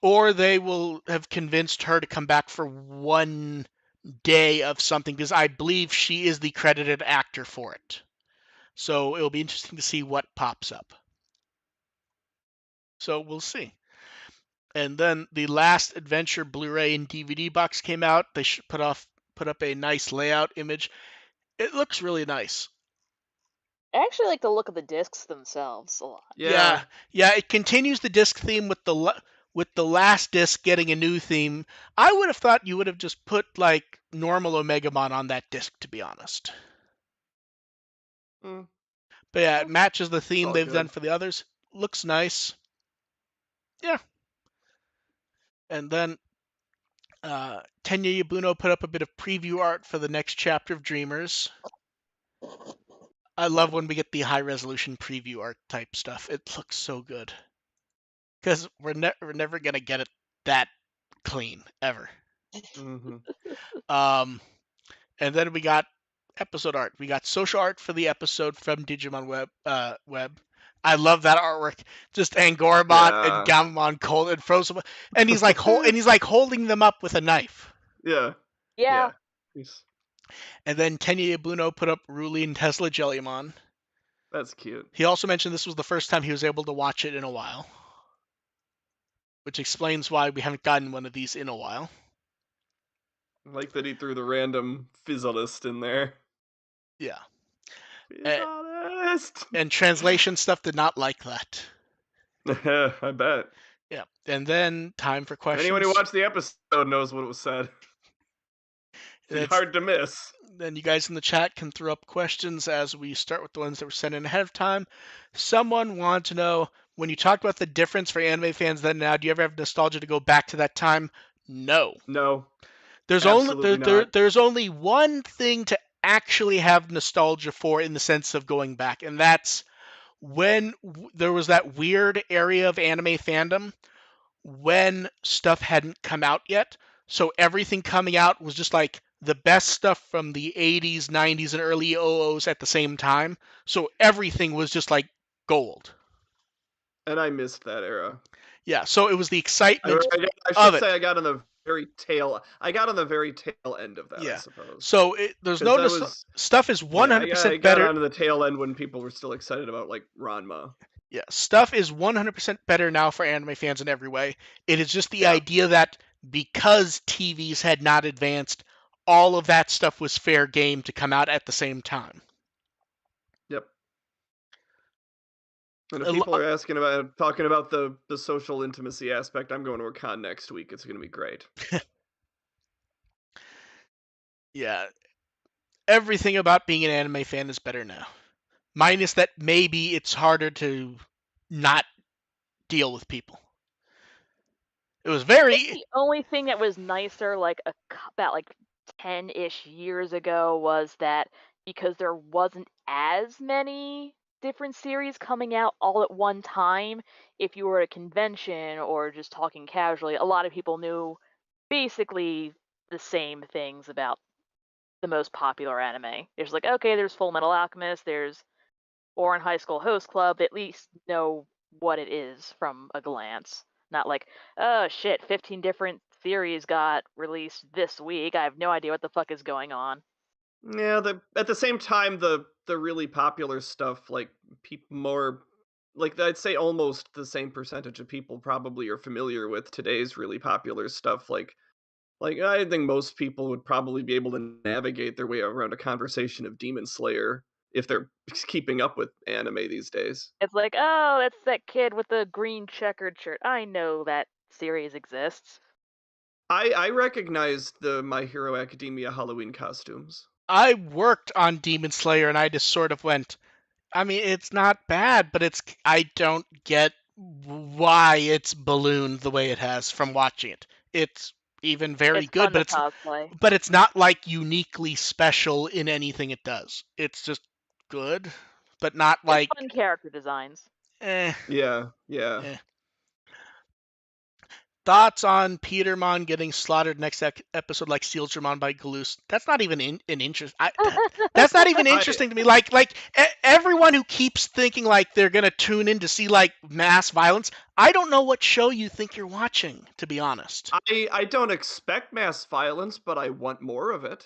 or they will have convinced her to come back for one day of something, because I believe she is the credited actor for it. So it'll be interesting to see what pops up. So we'll see. And then the last Adventure Blu-ray and DVD box came out. They put up a nice layout image. It looks really nice. I actually like the look of the discs themselves a lot. Yeah, it continues the disc theme with the last disc getting a new theme. I would have thought you would have just put like normal Omegamon on that disc, to be honest. Mm. But yeah, it matches the theme all they've good. done for the others. Looks nice. Yeah. And then Tenya Yabuno put up a bit of preview art for the next chapter of Dreamers. I love when we get the high resolution preview art type stuff. It looks so good. Because we're never gonna get it that clean ever. Mm-hmm. And then we got episode art. We got social art for the episode from Digimon Web. I love that artwork. Just Angoramon and Gamamon cold and frozen, and he's like holding them up with a knife. Yeah. Yeah. And then Tenya Yabuno put up Ruli and Tesla Jellymon. That's cute. He also mentioned this was the first time he was able to watch it in a while, which explains why we haven't gotten one of these in a while. I like that he threw the random Fizzolist in there. Yeah. Fizzolist! And translation stuff did not like that. I bet. Yeah. And then time for questions. Anyone who watched the episode knows what was said. It's hard to miss. Then you guys in the chat can throw up questions as we start with the ones that were sent in ahead of time. Someone wanted to know, when you talked about the difference for anime fans then and now, do you ever have nostalgia to go back to that time? No. There's only one thing to actually have nostalgia for in the sense of going back, and that's when there was that weird area of anime fandom when stuff hadn't come out yet. So everything coming out was just like the best stuff from the 80s, 90s, and early 00s at the same time. So everything was just like gold. And I missed that era. Yeah, so it was the excitement I should say I got on the very tail end of that, I suppose. So there's no stuff is 100% better. I got onto the tail end when people were still excited about like Ranma. Yeah, stuff is 100% better now for anime fans in every way. It is just the idea that because TVs had not advanced, all of that stuff was fair game to come out at the same time. Yep. And if people are talking about the social intimacy aspect, I'm going to a con next week. It's going to be great. Yeah. Everything about being an anime fan is better now. Minus that maybe it's harder to not deal with people. It was the only thing that was nicer about 10-ish years ago was that because there wasn't as many different series coming out all at one time, if you were at a convention or just talking casually, a lot of people knew basically the same things about the most popular anime. There's like, okay, there's Full Metal Alchemist, there's Ouran High School Host Club, at least know what it is from a glance. Not like, oh shit, 15 different series got released this week. I have no idea what the fuck is going on. Yeah, at the same time, the really popular stuff, like I'd say almost the same percentage of people probably are familiar with today's really popular stuff. Like I think most people would probably be able to navigate their way around a conversation of Demon Slayer if they're keeping up with anime these days. It's like, oh, that's that kid with the green checkered shirt. I know that series exists. I recognized the My Hero Academia Halloween costumes. I worked on Demon Slayer and I just sort of went, I mean, it's not bad, but I don't get why it's ballooned the way it has from watching it. It's even very It's good, fun to cosplay. but it's not like uniquely special in anything it does. It's just good, but not It's like fun character designs. eh. Yeah. eh. Thoughts on Petermon getting slaughtered next episode like Steelgermon by Galoose? That's not even an interest. That's not even interesting to me. Everyone who keeps thinking like they're gonna tune in to see like mass violence, I don't know what show you think you're watching, to be honest. I don't expect mass violence, but I want more of it.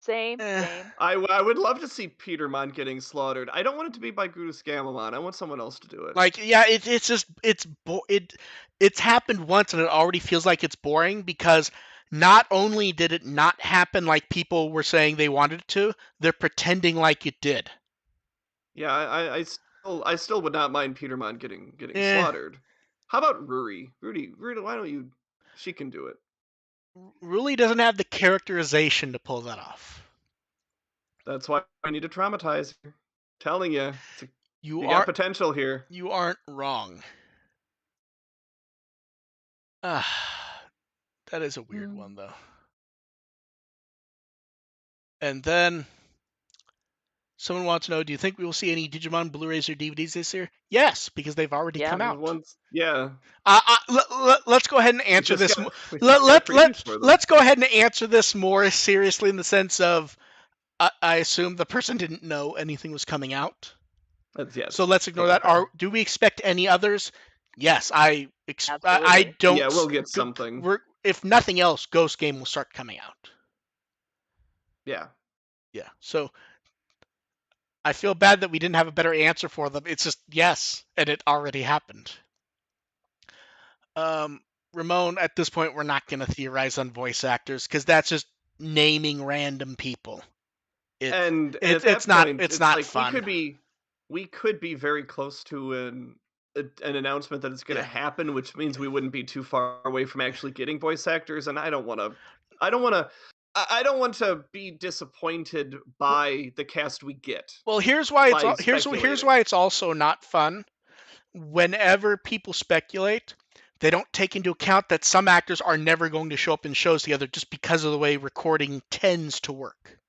Same. I would love to see Petermon getting slaughtered. I don't want it to be by Gudasgamamon. I want someone else to do it. Like, yeah, it's just it's happened once and it already feels like it's boring because not only did it not happen like people were saying they wanted it to, they're pretending like it did. Yeah, I still would not mind Petermon getting Eh, slaughtered. How about Ruri? Ruri, why don't you? She can do it. really doesn't have the characterization to pull that off. That's why I need to traumatize her. Telling you, You you got aren't potential here. you aren't wrong. That is a weird one though. And then someone wants to know, do you think we will see any Digimon Blu-rays or DVDs this year? Yes, because they've already Yeah. come out. Yeah. Let's go ahead and answer this. Let's go ahead and answer this more seriously in the sense of I assume the person didn't know anything was coming out. Yes. So let's ignore totally that. Do we expect any others? Yes, I Absolutely. don't. Yeah, we'll get something. If nothing else, Ghost Game will start coming out. Yeah. Yeah. So I feel bad that we didn't have a better answer for them. It's just yes, and it already happened. Ramon, at this point, we're not going to theorize on voice actors because that's just naming random people. And at that point, it's not like fun. we could be very close to an announcement that it's going to happen, which means we wouldn't be too far away from actually getting voice actors. And I don't want to be disappointed by the cast we get. Well, here's why it's also not fun. Whenever people speculate, they don't take into account that some actors are never going to show up in shows together just because of the way recording tends to work.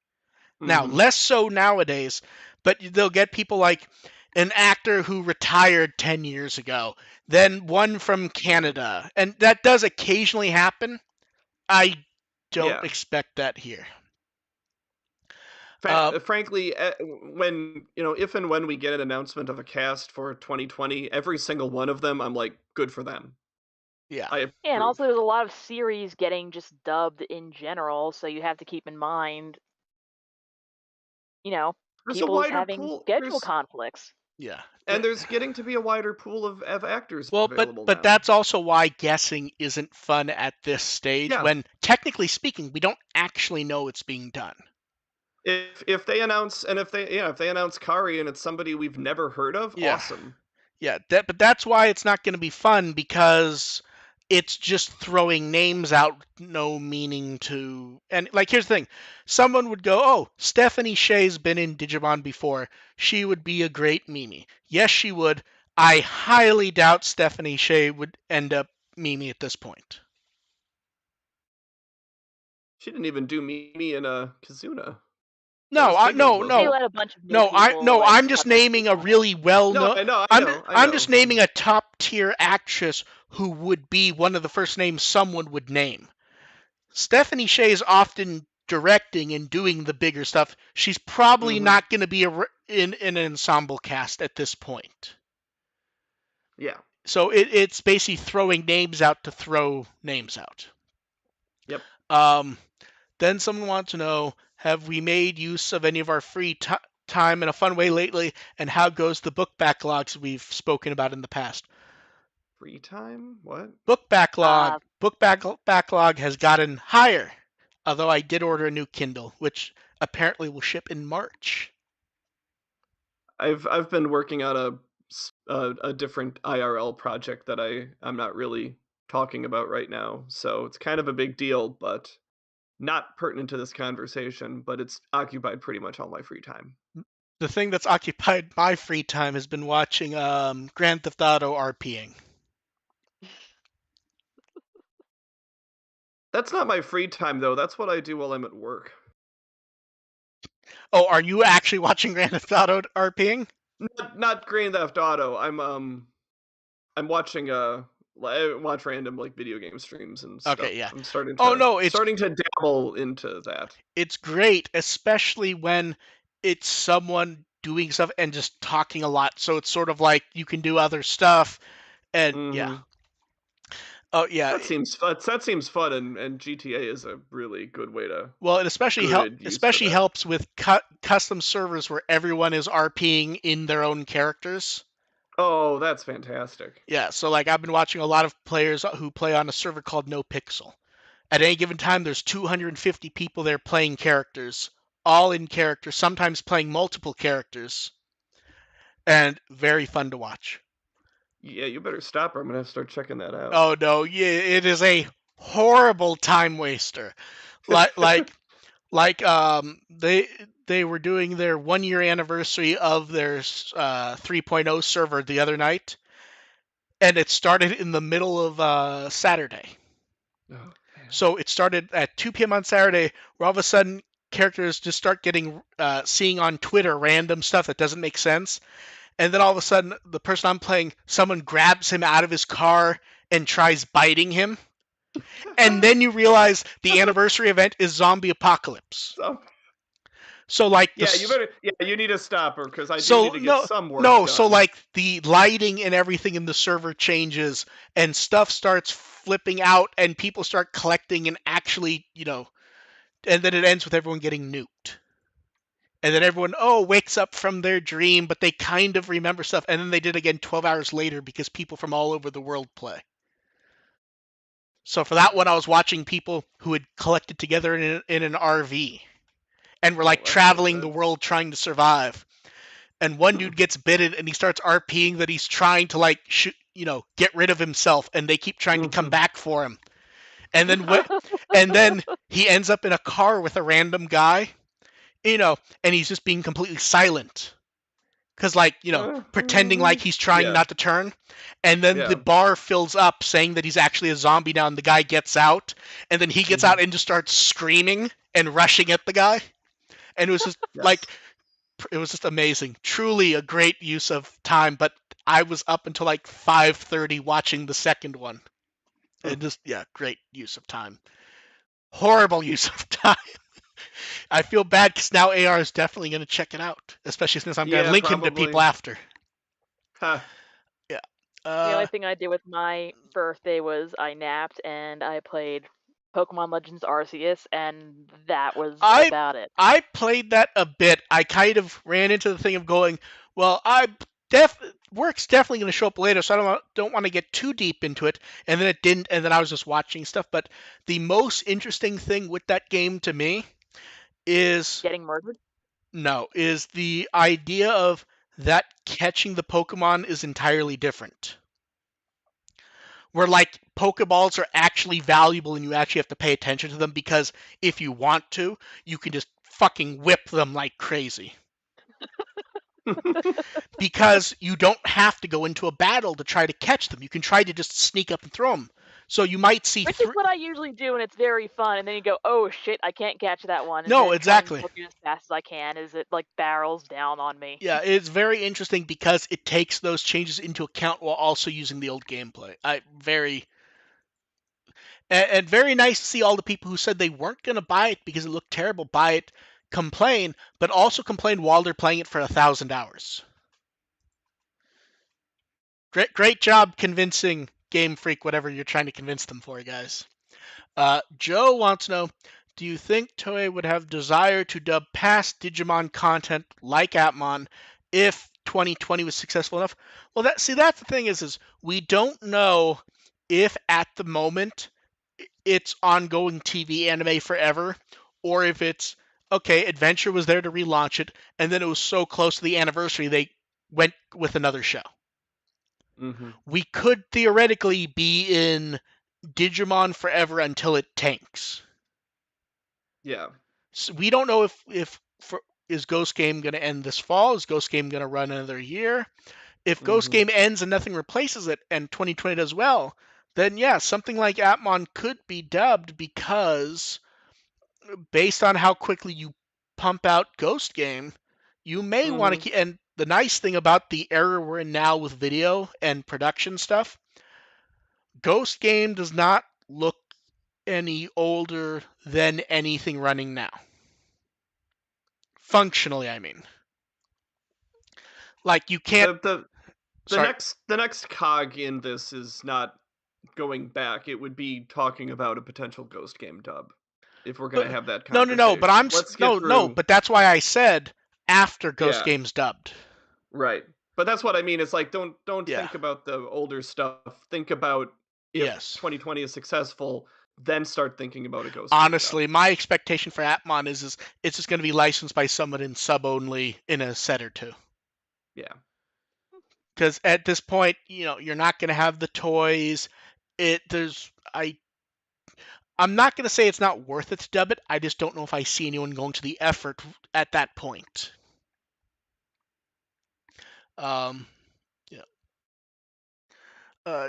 Now, less so nowadays, but they'll get people like an actor who retired 10 years ago, then one from Canada, and that does occasionally happen. I don't expect that here. Frankly, if and when we get an announcement of a cast for 2020, every single one of them, I'm like, good for them. Yeah. And also there's a lot of series getting just dubbed in general, so you have to keep in mind, there's people a wider having pool, schedule conflicts. Yeah. And there's getting to be a wider pool of actors available but now. that's also why guessing isn't fun at this stage when, technically speaking, we don't actually know it's being done. If they announce Kari and it's somebody we've never heard of, awesome. Yeah, but that's why it's not going to be fun because it's just throwing names out, no meaning to. And like, here's the thing: someone would go, "Oh, Stephanie Shea's been in Digimon before. She would be a great Mimi." Yes, she would. I highly doubt Stephanie Shea would end up Mimi at this point. She didn't even do Mimi in Kizuna. No. Let a bunch of new people, I'm just naming a really well-known. I know. I'm just naming a top-tier actress who would be one of the first names someone would name. Stephanie Shea is often directing and doing the bigger stuff. She's probably not going to be in an ensemble cast at this point. Yeah. So it's basically throwing names out to throw names out. Yep. Then someone wants to know, have we made use of any of our free time in a fun way lately, and how goes the book backlogs we've spoken about in the past? Free time? What? Book backlog. Backlog has gotten higher, although I did order a new Kindle, which apparently will ship in March. I've been working on a different IRL project that I'm not really talking about right now, so it's kind of a big deal, but not pertinent to this conversation, but it's occupied pretty much all my free time. The thing that's occupied my free time has been watching Grand Theft Auto RPing. That's not my free time though. That's what I do while I'm at work. Oh, are you actually watching Grand Theft Auto RPing? Not Grand Theft Auto. I'm watching I watch random like video game streams and stuff. Okay, yeah. I'm starting Oh to no, starting to dabble into that. it's great, especially when it's someone doing stuff and just talking a lot. So it's sort of like you can do other stuff, and yeah. Mm-hmm. Oh yeah. That seems fun. That seems fun, and GTA is a really good way to Well, it good use for that. helps with custom servers where everyone is RPing in their own characters. Oh, that's fantastic. Yeah, so like I've been watching a lot of players who play on a server called No Pixel. At any given time, there's 250 people there playing characters, all in character, sometimes playing multiple characters, and very fun to watch. Yeah, you better stop or I'm gonna have to start checking that out. Oh no, yeah, it is a horrible time waster. Like they were doing their 1 year anniversary of their 3.0 server the other night, and it started in the middle of Saturday. Oh, So it started at 2 p.m. on Saturday, where all of a sudden characters just start getting seeing on Twitter random stuff that doesn't make sense, and then all of a sudden the person I'm playing, someone grabs him out of his car and tries biting him, and then you realize the anniversary event is zombie apocalypse. So like yeah, you better. Yeah, you need to stop her because I do so need to get no some work no done. so like the lighting and everything in the server changes and stuff starts flipping out and people start collecting and actually and then it ends with everyone getting nuked. And then everyone, wakes up from their dream, but they kind of remember stuff. And then they did again 12 hours later because people from all over the world play. So for that one, I was watching people who had collected together in an RV and were like traveling the world trying to survive. And one dude gets bitten and he starts RPing that he's trying to like get rid of himself, and they keep trying to come back for him. And then he ends up in a car with a random guy, and he's just being completely silent. Because, pretending like he's trying not to turn. And then the bar fills up saying that he's actually a zombie now, and the guy gets out. And then he gets out and just starts screaming and rushing at the guy. And it was just it was just amazing. Truly a great use of time. But I was up until like 5:30 watching the second one. And just, great use of time. Horrible use of time. I feel bad because now AR is definitely going to check it out, especially since I'm going to link him to people after. Huh. Yeah. The only thing I did with my birthday was I napped and I played Pokemon Legends Arceus, and that was about it. I played that a bit. I kind of ran into the thing of going, well, work's definitely going to show up later, so I don't want to get too deep into it. And then it didn't, and then I was just watching stuff. But the most interesting thing with that game to me is getting murdered. No, is the idea of that catching the Pokemon is entirely different. Where like Pokeballs are actually valuable and you actually have to pay attention to them, because if you want to, you can just fucking whip them like crazy. Because you don't have to go into a battle to try to catch them. You can try to just sneak up and throw them. So you might see. Which is what I usually do, and it's very fun. And then you go, "Oh shit, I can't catch that one." And no, then exactly. Try and look as fast as I can as it like barrels down on me. Yeah, it's very interesting because it takes those changes into account while also using the old gameplay. And very nice to see all the people who said they weren't going to buy it because it looked terrible buy it, complain, but also complain while they're playing it for 1,000 hours. Great job convincing Game Freak whatever you're trying to convince them for, guys. Joe wants to know, do you think Toei would have desire to dub past Digimon content like Atmon if 2020 was successful enough? Well, that's the thing is we don't know if at the moment it's ongoing TV anime forever, or if it's, okay, Adventure was there to relaunch it, and then it was so close to the anniversary they went with another show. Mm-hmm. We could theoretically be in Digimon forever until it tanks. Yeah. So we don't know if is Ghost Game going to end this fall? Is Ghost Game going to run another year? If Ghost Game ends and nothing replaces it, and 2020 does well, then yeah, something like Atmon could be dubbed because based on how quickly you pump out Ghost Game, you may want to Mm-hmm. keep. And the nice thing about the era we're in now with video and production stuff, Ghost Game does not look any older than anything running now. Functionally, I mean. Like you can't. The Sorry. next cog in this is not going back. It would be talking about a potential Ghost Game dub. If we're gonna have that No. But conversation, let's get no. through. But that's why I said after Ghost Yeah, Game's dubbed. right. But that's what I mean. It's like don't Yeah. think about the older stuff. Think about if Yes. 2020 is successful, then start thinking about a Ghost Game dub. Honestly, my expectation for Atmon is it's just going to be licensed by someone in sub only in a set or two. Yeah. Because at this point, you're not going to have the toys. I'm not going to say it's not worth it to dub it. I just don't know if I see anyone going to the effort at that point. Yeah.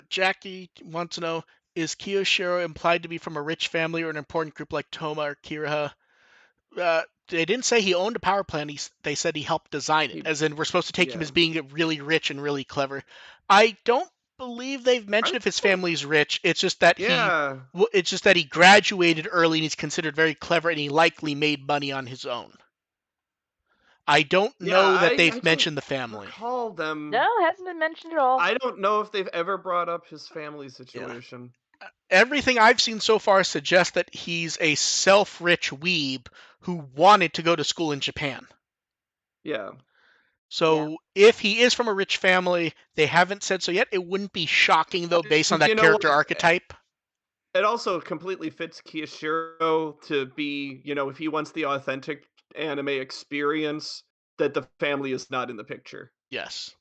Jackie wants to know, is Kiyoshiro implied to be from a rich family or an important group like Toma or Kiriha? They didn't say he owned a power plant. They said he helped design it, as in we're supposed to take him Yeah. as being really rich and really clever. I don't believe they've mentioned if his family's rich. It's just that Yeah. he graduated early and he's considered very clever and he likely made money on his own. I don't Yeah, know that I they've don't mentioned the family. recall them. No, it hasn't been mentioned at all. I don't know if they've ever brought up his family Yeah. situation. Everything I've seen so far suggests that he's a self-rich weeb who wanted to go to school in Japan. Yeah. So if he is from a rich family, they haven't said so yet. It wouldn't be shocking though, based on And you that know character what? archetype. It also completely fits Kiyashiro to be, if he wants the authentic anime experience, that the family is not in the picture. Yes.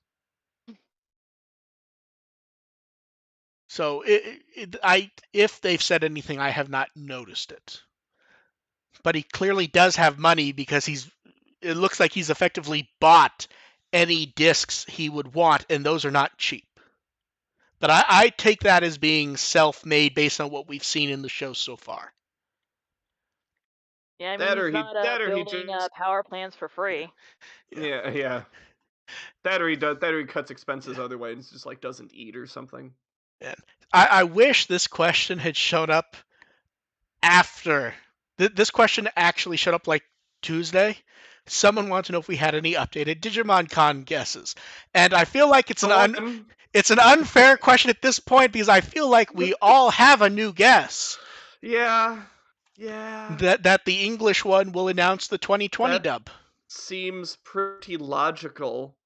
So if they've said anything, I have not noticed it. But he clearly does have money because it looks like he's effectively bought any discs he would want, and those are not cheap. But I take that as being self-made based on what we've seen in the show so far. Yeah, I mean, That or he's he not that or he building just power plants for free. yeah. That or he cuts expenses other ways, and just like doesn't eat or something. And I wish this question had shown up after. This question actually showed up like Tuesday. Someone wanted to know if we had any updated Digimon Con guesses, and I feel like it's an unfair question at this point because I feel like we all have a new guess. Yeah. That the English one will announce the 2020 dub. Seems pretty logical.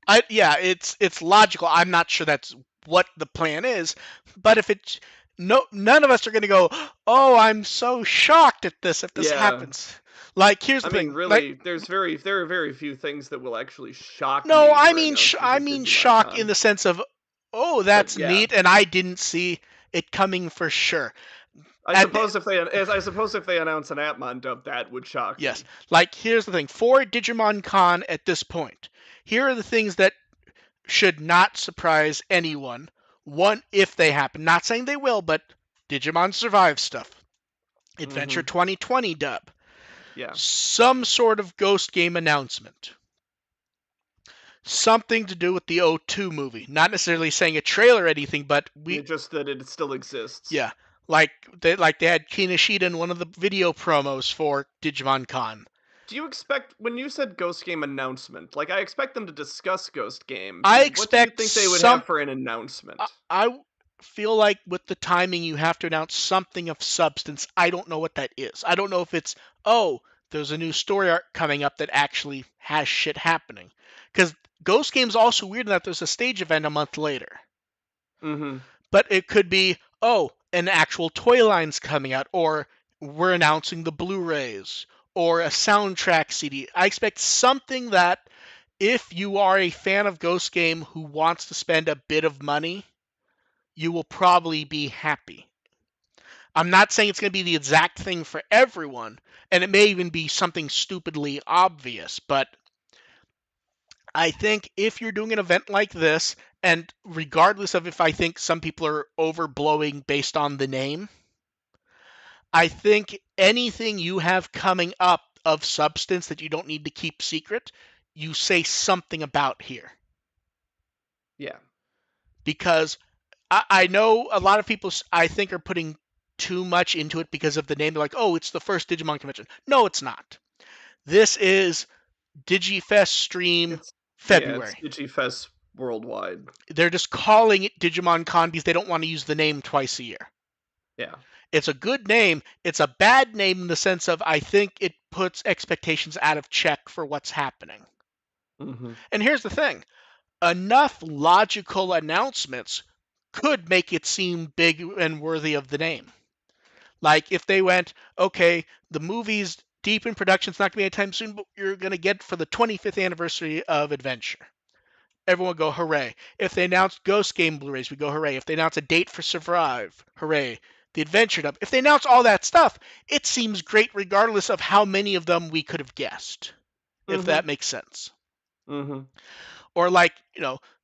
It's logical. I'm not sure that's what the plan is, but if it's none of us are going to go, "Oh, I'm so shocked at this if this happens." Like, here's the thing. Really, there are very few things that will actually shock No, me. I For mean Digimon shock Con. in the sense of, "Oh, that's neat," and I didn't see it coming for sure. I suppose if they announce an Atmon dub, that would shock me. Yes. Like, here's the thing. For Digimon Con at this point, here are the things that should not surprise anyone. One, if they happen. Not saying they will, but Digimon Survive stuff. Adventure 2020 dub. Yeah. Some sort of Ghost Game announcement. Something to do with the O2 movie. Not necessarily saying a trailer or anything, but just that it still exists. Yeah. Like they had Kinishida in one of the video promos for Digimon Con. Do you expect, when you said Ghost Game announcement, like I expect them to discuss Ghost Game. What do you think they would have for an announcement? I feel like with the timing you have to announce something of substance. I don't know what that is. I don't know if it's, there's a new story arc coming up that actually has shit happening. Because Ghost Game's also weird in that there's a stage event a month later. Mm-hmm. But it could be, an actual toy line's coming out, or we're announcing the Blu-rays, or a soundtrack CD. I expect something that, if you are a fan of Ghost Game who wants to spend a bit of money, you will probably be happy. I'm not saying it's going to be the exact thing for everyone, and it may even be something stupidly obvious, but I think if you're doing an event like this, and regardless of if I think some people are overblowing based on the name, I think anything you have coming up of substance that you don't need to keep secret, you say something about here. Yeah. Because I know a lot of people, I think, are putting too much into it because of the name. They're like, oh, it's the first Digimon convention. No, it's not. This is DigiFest Stream It's February. DigiFest worldwide. They're just calling it Digimon Con because they don't want to use the name twice a year. Yeah. It's a good name. It's a bad name in the sense of I think it puts expectations out of check for what's happening. Mm-hmm. And here's the thing. Enough logical announcements could make it seem big and worthy of the name. Like if they went, okay, the movie's deep in production, it's not going to be anytime soon, but you're going to get for the 25th anniversary of Adventure. Everyone would go, hooray. If they announced Ghost Game Blu-rays, we go, hooray. If they announce a date for Survive, hooray. The Adventure Dub. If they announce all that stuff, it seems great regardless of how many of them we could have guessed, if that makes sense. Mm-hmm. Or like,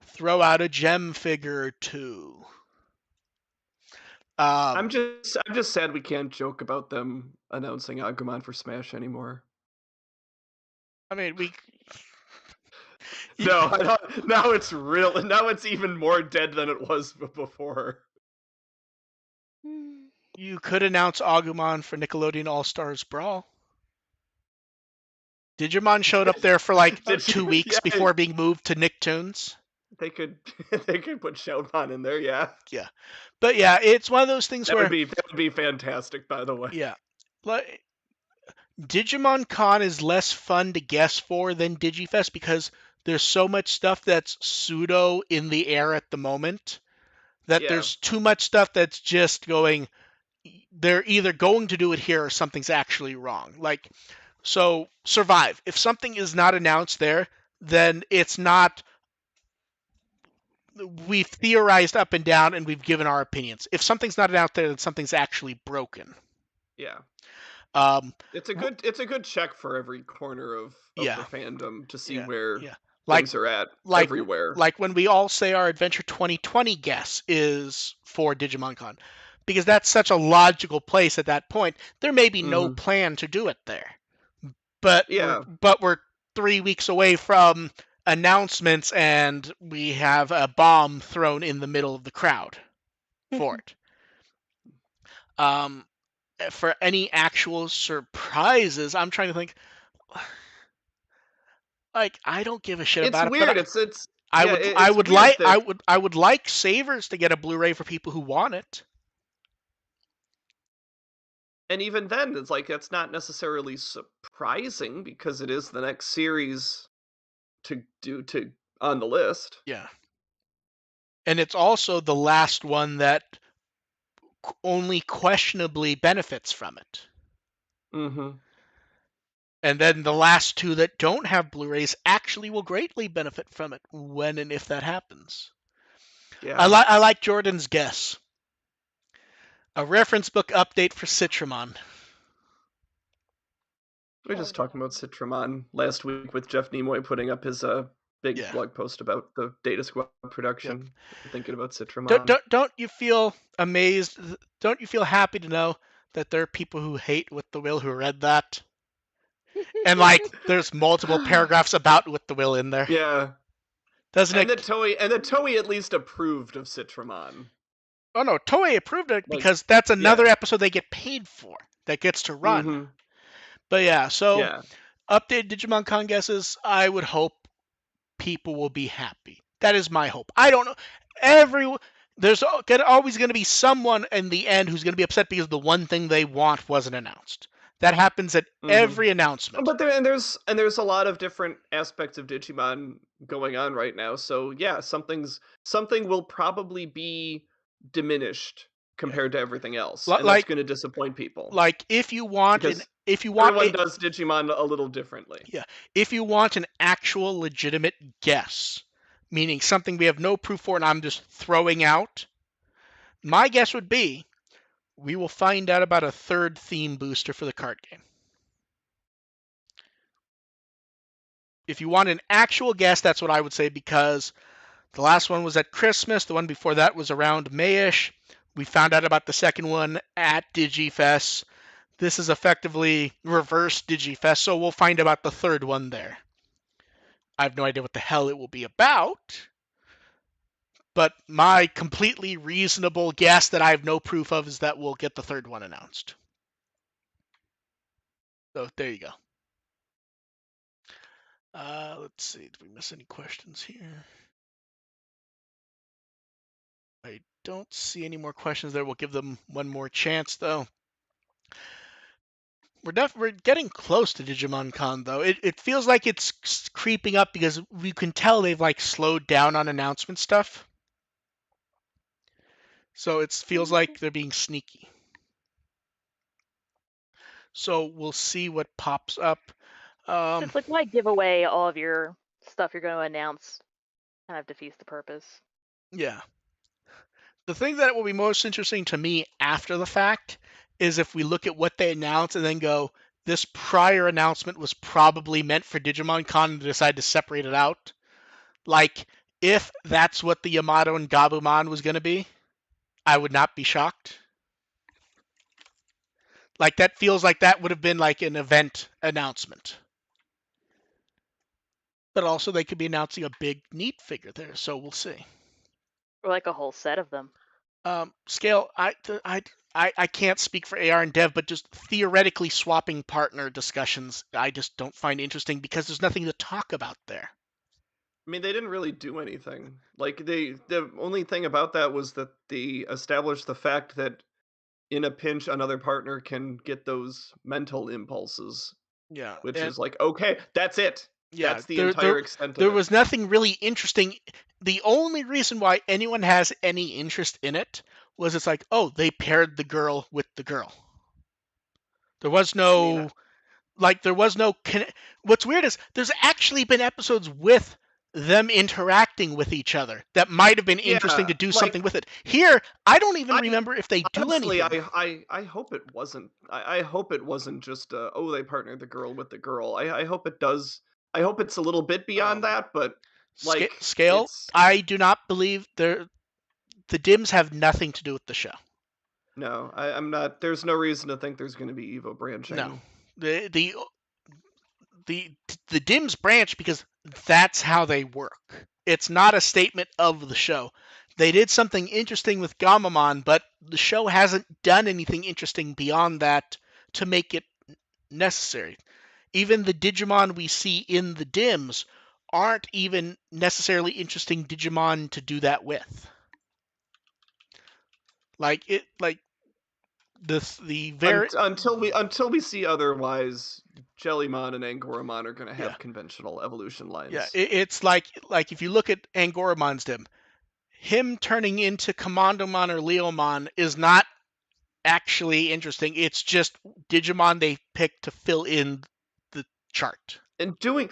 throw out a gem figure or two. I'm just sad we can't joke about them announcing Agumon for Smash anymore. I mean, No, I don't. Now it's real. Now it's even more dead than it was before. You could announce Agumon for Nickelodeon All-Stars Brawl. Digimon showed up there for like 2 weeks before being moved to Nicktoons. They could put Shoutmon in there, yeah. Yeah. But yeah, it's one of those things that where would be fantastic, by the way. Yeah. Like Digimon Con is less fun to guess for than Digifest because there's so much stuff that's pseudo in the air at the moment that there's too much stuff that's just going, they're either going to do it here or something's actually wrong. Like, so Survive. If something is not announced there, then it's not. We've theorized up and down and we've given our opinions. If something's not out there, then something's actually broken. Yeah. Um, it's a good check for every corner of the fandom to see where things are at everywhere. Like when we all say our Adventure 2020 guess is for Digimon Con, because that's such a logical place at that point. There may be no plan to do it there, but we're 3 weeks away from announcements and we have a bomb thrown in the middle of the crowd for it. For any actual surprises, I'm trying to think. Like, I don't give a shit about it. Weird. But I would like Savers to get a Blu-ray for people who want it. And even then, it's like that's not necessarily surprising because it is the next series to on the list. Yeah. And it's also the last one that only questionably benefits from it. Mm-hmm. And then the last two that don't have Blu-rays actually will greatly benefit from it when and if that happens. Yeah. I like Jordan's guess. A reference book update for Citramon. We were just talking about Citramon last week with Jeff Nimoy putting up his big blog post about the Data Squad production. Yep. Thinking about Citramon. Don't you feel amazed? Don't you feel happy to know that there are people who hate With the Will who read that? And like, there's multiple paragraphs about With the Will in there. Yeah. Doesn't and it? That Toei at least approved of Citramon. Oh no, Toei approved it because that's another episode they get paid for that gets to run. Mm-hmm. But yeah, so updated Digimon Con guesses, I would hope people will be happy. That is my hope. I don't know. There's always going to be someone in the end who's going to be upset because the one thing they want wasn't announced. That happens at every announcement. But there's a lot of different aspects of Digimon going on right now. So yeah, something will probably be diminished compared to everything else, and that's going to disappoint people. Like everyone does Digimon a little differently. Yeah, if you want an actual legitimate guess, meaning something we have no proof for and I'm just throwing out, my guess would be we will find out about a third theme booster for the card game. If you want an actual guess, that's what I would say, because The last one was at Christmas. The one before that was around Mayish. We found out about the second one at DigiFest. This is effectively reverse DigiFest, so we'll find about the third one there. I have no idea what the hell it will be about, but my completely reasonable guess that I have no proof of is that we'll get the third one announced. So there you go. Let's see. Did we miss any questions here? I don't see any more questions there. We'll give them one more chance, though. We're getting close to Digimon Con, though. It feels like it's creeping up because we can tell they've like slowed down on announcement stuff. So it feels like they're being sneaky. So we'll see what pops up. It's like, why give away all of your stuff you're going to announce? Kind of defeats the purpose. Yeah. The thing that will be most interesting to me after the fact is if we look at what they announce and then go, this prior announcement was probably meant for Digimon Con and decide to separate it out. Like, if that's what the Yamato and Gabumon was going to be, I would not be shocked. Like, that feels like that would have been like an event announcement. But also, they could be announcing a big, neat figure there, so we'll see. Or like a whole set of them. Scale, I can't speak for AR and Dev, but just theoretically swapping partner discussions, I just don't find interesting because there's nothing to talk about there. I mean, they didn't really do anything. Like the only thing about that was that they established the fact that in a pinch, another partner can get those mental impulses. Yeah, which is like, okay, that's it. Yeah, that's the entire extent of there it. was nothing really interesting. The only reason why anyone has any interest in it was it's like, oh, they paired the girl with the girl. There was no, there was no. What's weird is there's actually been episodes with them interacting with each other that might have been interesting to do something with it. Here, I don't even remember if they do honestly, anything. I hope it wasn't. I hope it wasn't just oh, they partnered the girl with the girl. I hope it does. I hope it's a little bit beyond that, but like scale, I do not believe the Dims have nothing to do with the show. No, I'm not. There's no reason to think there's going to be Evo branching. No, the Dims branch because that's how they work. It's not a statement of the show. They did something interesting with Gamamon, but the show hasn't done anything interesting beyond that to make it necessary. Even the Digimon we see in the Dims aren't even necessarily interesting Digimon to do that with. Until we see otherwise, Jellymon and Angoramon are going to have conventional evolution lines. Yeah, it's like if you look at Angoramon's Dim, him turning into Commandomon or Leomon is not actually interesting. It's just Digimon they picked to fill in the chart. And doing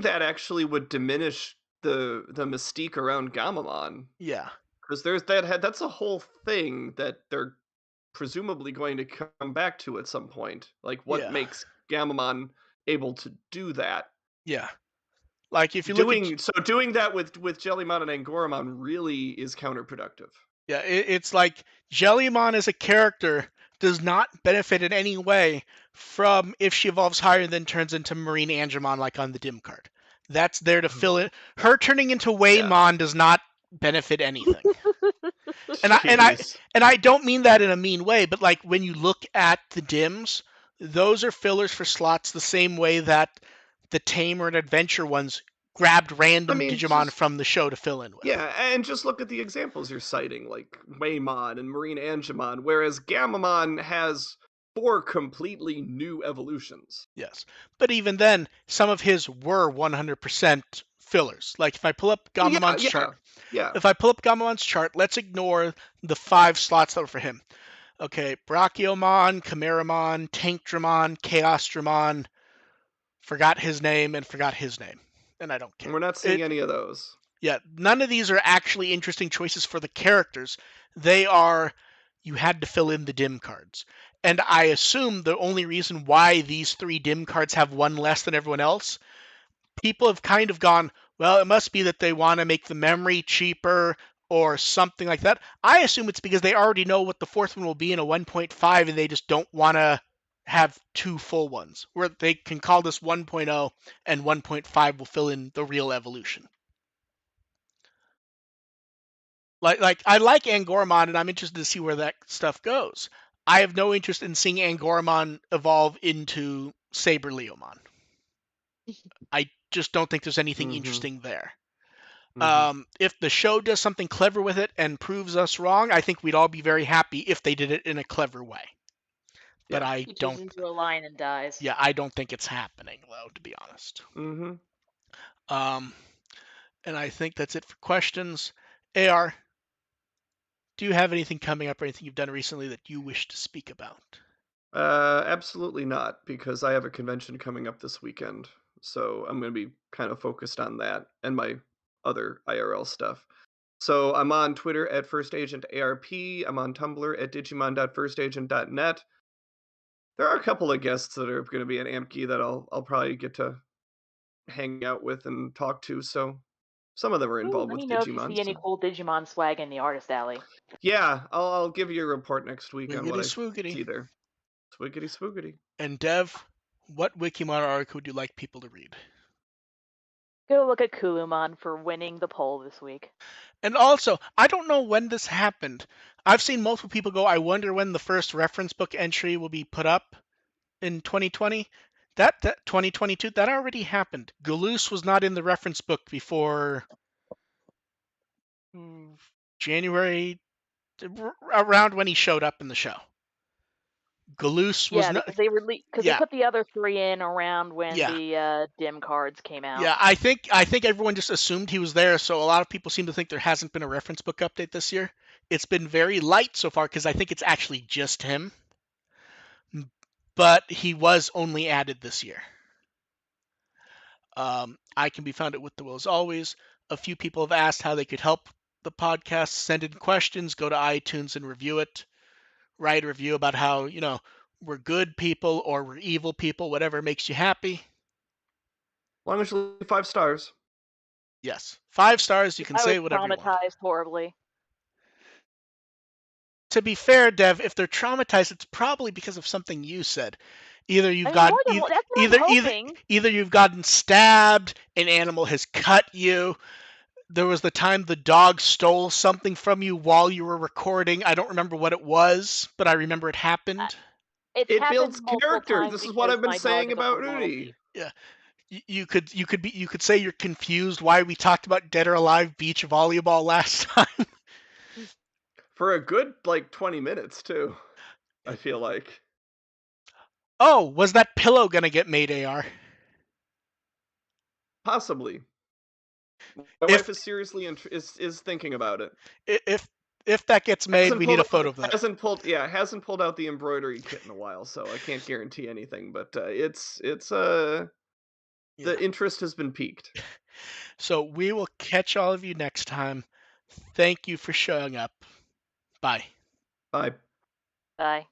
that actually would diminish the mystique around Gamamon. Yeah. Because there's that's a whole thing that they're presumably going to come back to at some point. Like what makes Gamamon able to do that? Yeah. Like if you doing that with Jellymon and Angoramon really is counterproductive. Yeah, it's like Jellymon as a character does not benefit in any way from if she evolves higher and then turns into Marine Angemon like on the Dim card. That's there to fill in. Her turning into Waymon does not benefit anything. and I don't mean that in a mean way, but like when you look at the Dims, those are fillers for slots the same way that the Tamer and Adventure ones grabbed random Digimon from the show to fill in with. Yeah, and just look at the examples you're citing, like Waymon and Marine Angemon, whereas Gamamon has 4 completely new evolutions. Yes, but even then, some of his were 100% fillers. Like if I pull up Gamamon's chart, if I pull up Gamamon's chart, let's ignore the 5 slots that were for him. Okay, Brachiomon, Chimeramon, Tankdramon, Chaosdramon, forgot his name, and I don't care. We're not seeing any of those. Yeah, none of these are actually interesting choices for the characters. They are, you had to fill in the Dim cards. And I assume the only reason why these 3 Dim cards have 1 less than everyone else people have kind of gone, well, it must be that they want to make the memory cheaper or something like that. I assume it's because they already know what the fourth one will be in a 1.5 and they just don't want to have two full ones, where they can call this 1.0 and 1.5 will fill in the real evolution. Like I like Angoramon and I'm interested to see where that stuff goes. I have no interest in seeing Angoramon evolve into Saber Leomon. I just don't think there's anything interesting there. If the show does something clever with it and proves us wrong, I think we'd all be very happy if they did it in a clever way. But Yeah. I He turns don't. into a lion and dies. Yeah, I don't think it's happening though, to be honest. And I think that's it for questions. AR, do you have anything coming up or anything you've done recently that you wish to speak about? Absolutely not, because I have a convention coming up this weekend, so I'm going to be kind of focused on that and my other IRL stuff. So I'm on Twitter at FirstAgentARP. I'm on Tumblr at digimon.firstagent.net. There are a couple of guests that are going to be at AMPGE that I'll probably get to hang out with and talk to. So some of them are Ooh, involved let with me know if you Digimon. see any So cool Digimon swag in the artist alley. yeah, I'll give you a report next week on what Wiggity I swoogity. see there. Swiggity swoogity. And Dev, what Wikimon article would you like people to read? Go look at Kulumon for winning the poll this week. And also, I don't know when this happened. I've seen multiple people go, I wonder when the first reference book entry will be put up in 2020. That 2022, that already happened. Galoose was not in the reference book before January, around when he showed up in the show. Galoose was Yeah, not. because they Yeah, put the other three in around when yeah, the dim cards came out. yeah. I think everyone just assumed he was there, so a lot of people seem to think there hasn't been a reference book update this year. It's been very light so far because I think it's actually just him, but he was only added this year. I can be found at With the Will as always. A few people have asked how they could help the podcast. Send in questions, go to iTunes and review it. Write a review about how, we're good people or we're evil people, whatever makes you happy. As long as you leave 5 stars. Yes. 5 stars, you can I was say whatever you want. traumatized horribly. To be fair, Dev, if they're traumatized, it's probably because of something you said. Either you've I mean, gotten more than that's what either I'm either hoping. either you've gotten stabbed, an animal has cut you. There was the time the dog stole something from you while you were recording. I don't remember what it was, but I remember it happened. It's It happened builds multiple character. times This is what because I've been my dog saying is a about loyal Rudy. thief. Yeah. You could say you're confused why we talked about Dead or Alive beach volleyball last time. For a good 20 minutes too, I feel like. Oh, was that pillow gonna get made, AR? Possibly. My If wife is seriously is thinking about it. if that gets made, we need a photo of that. Hasn't pulled out the embroidery kit in a while, so I can't guarantee anything, but the interest has been piqued. So we will catch all of you next time. Thank you for showing up. Bye. Bye. Bye.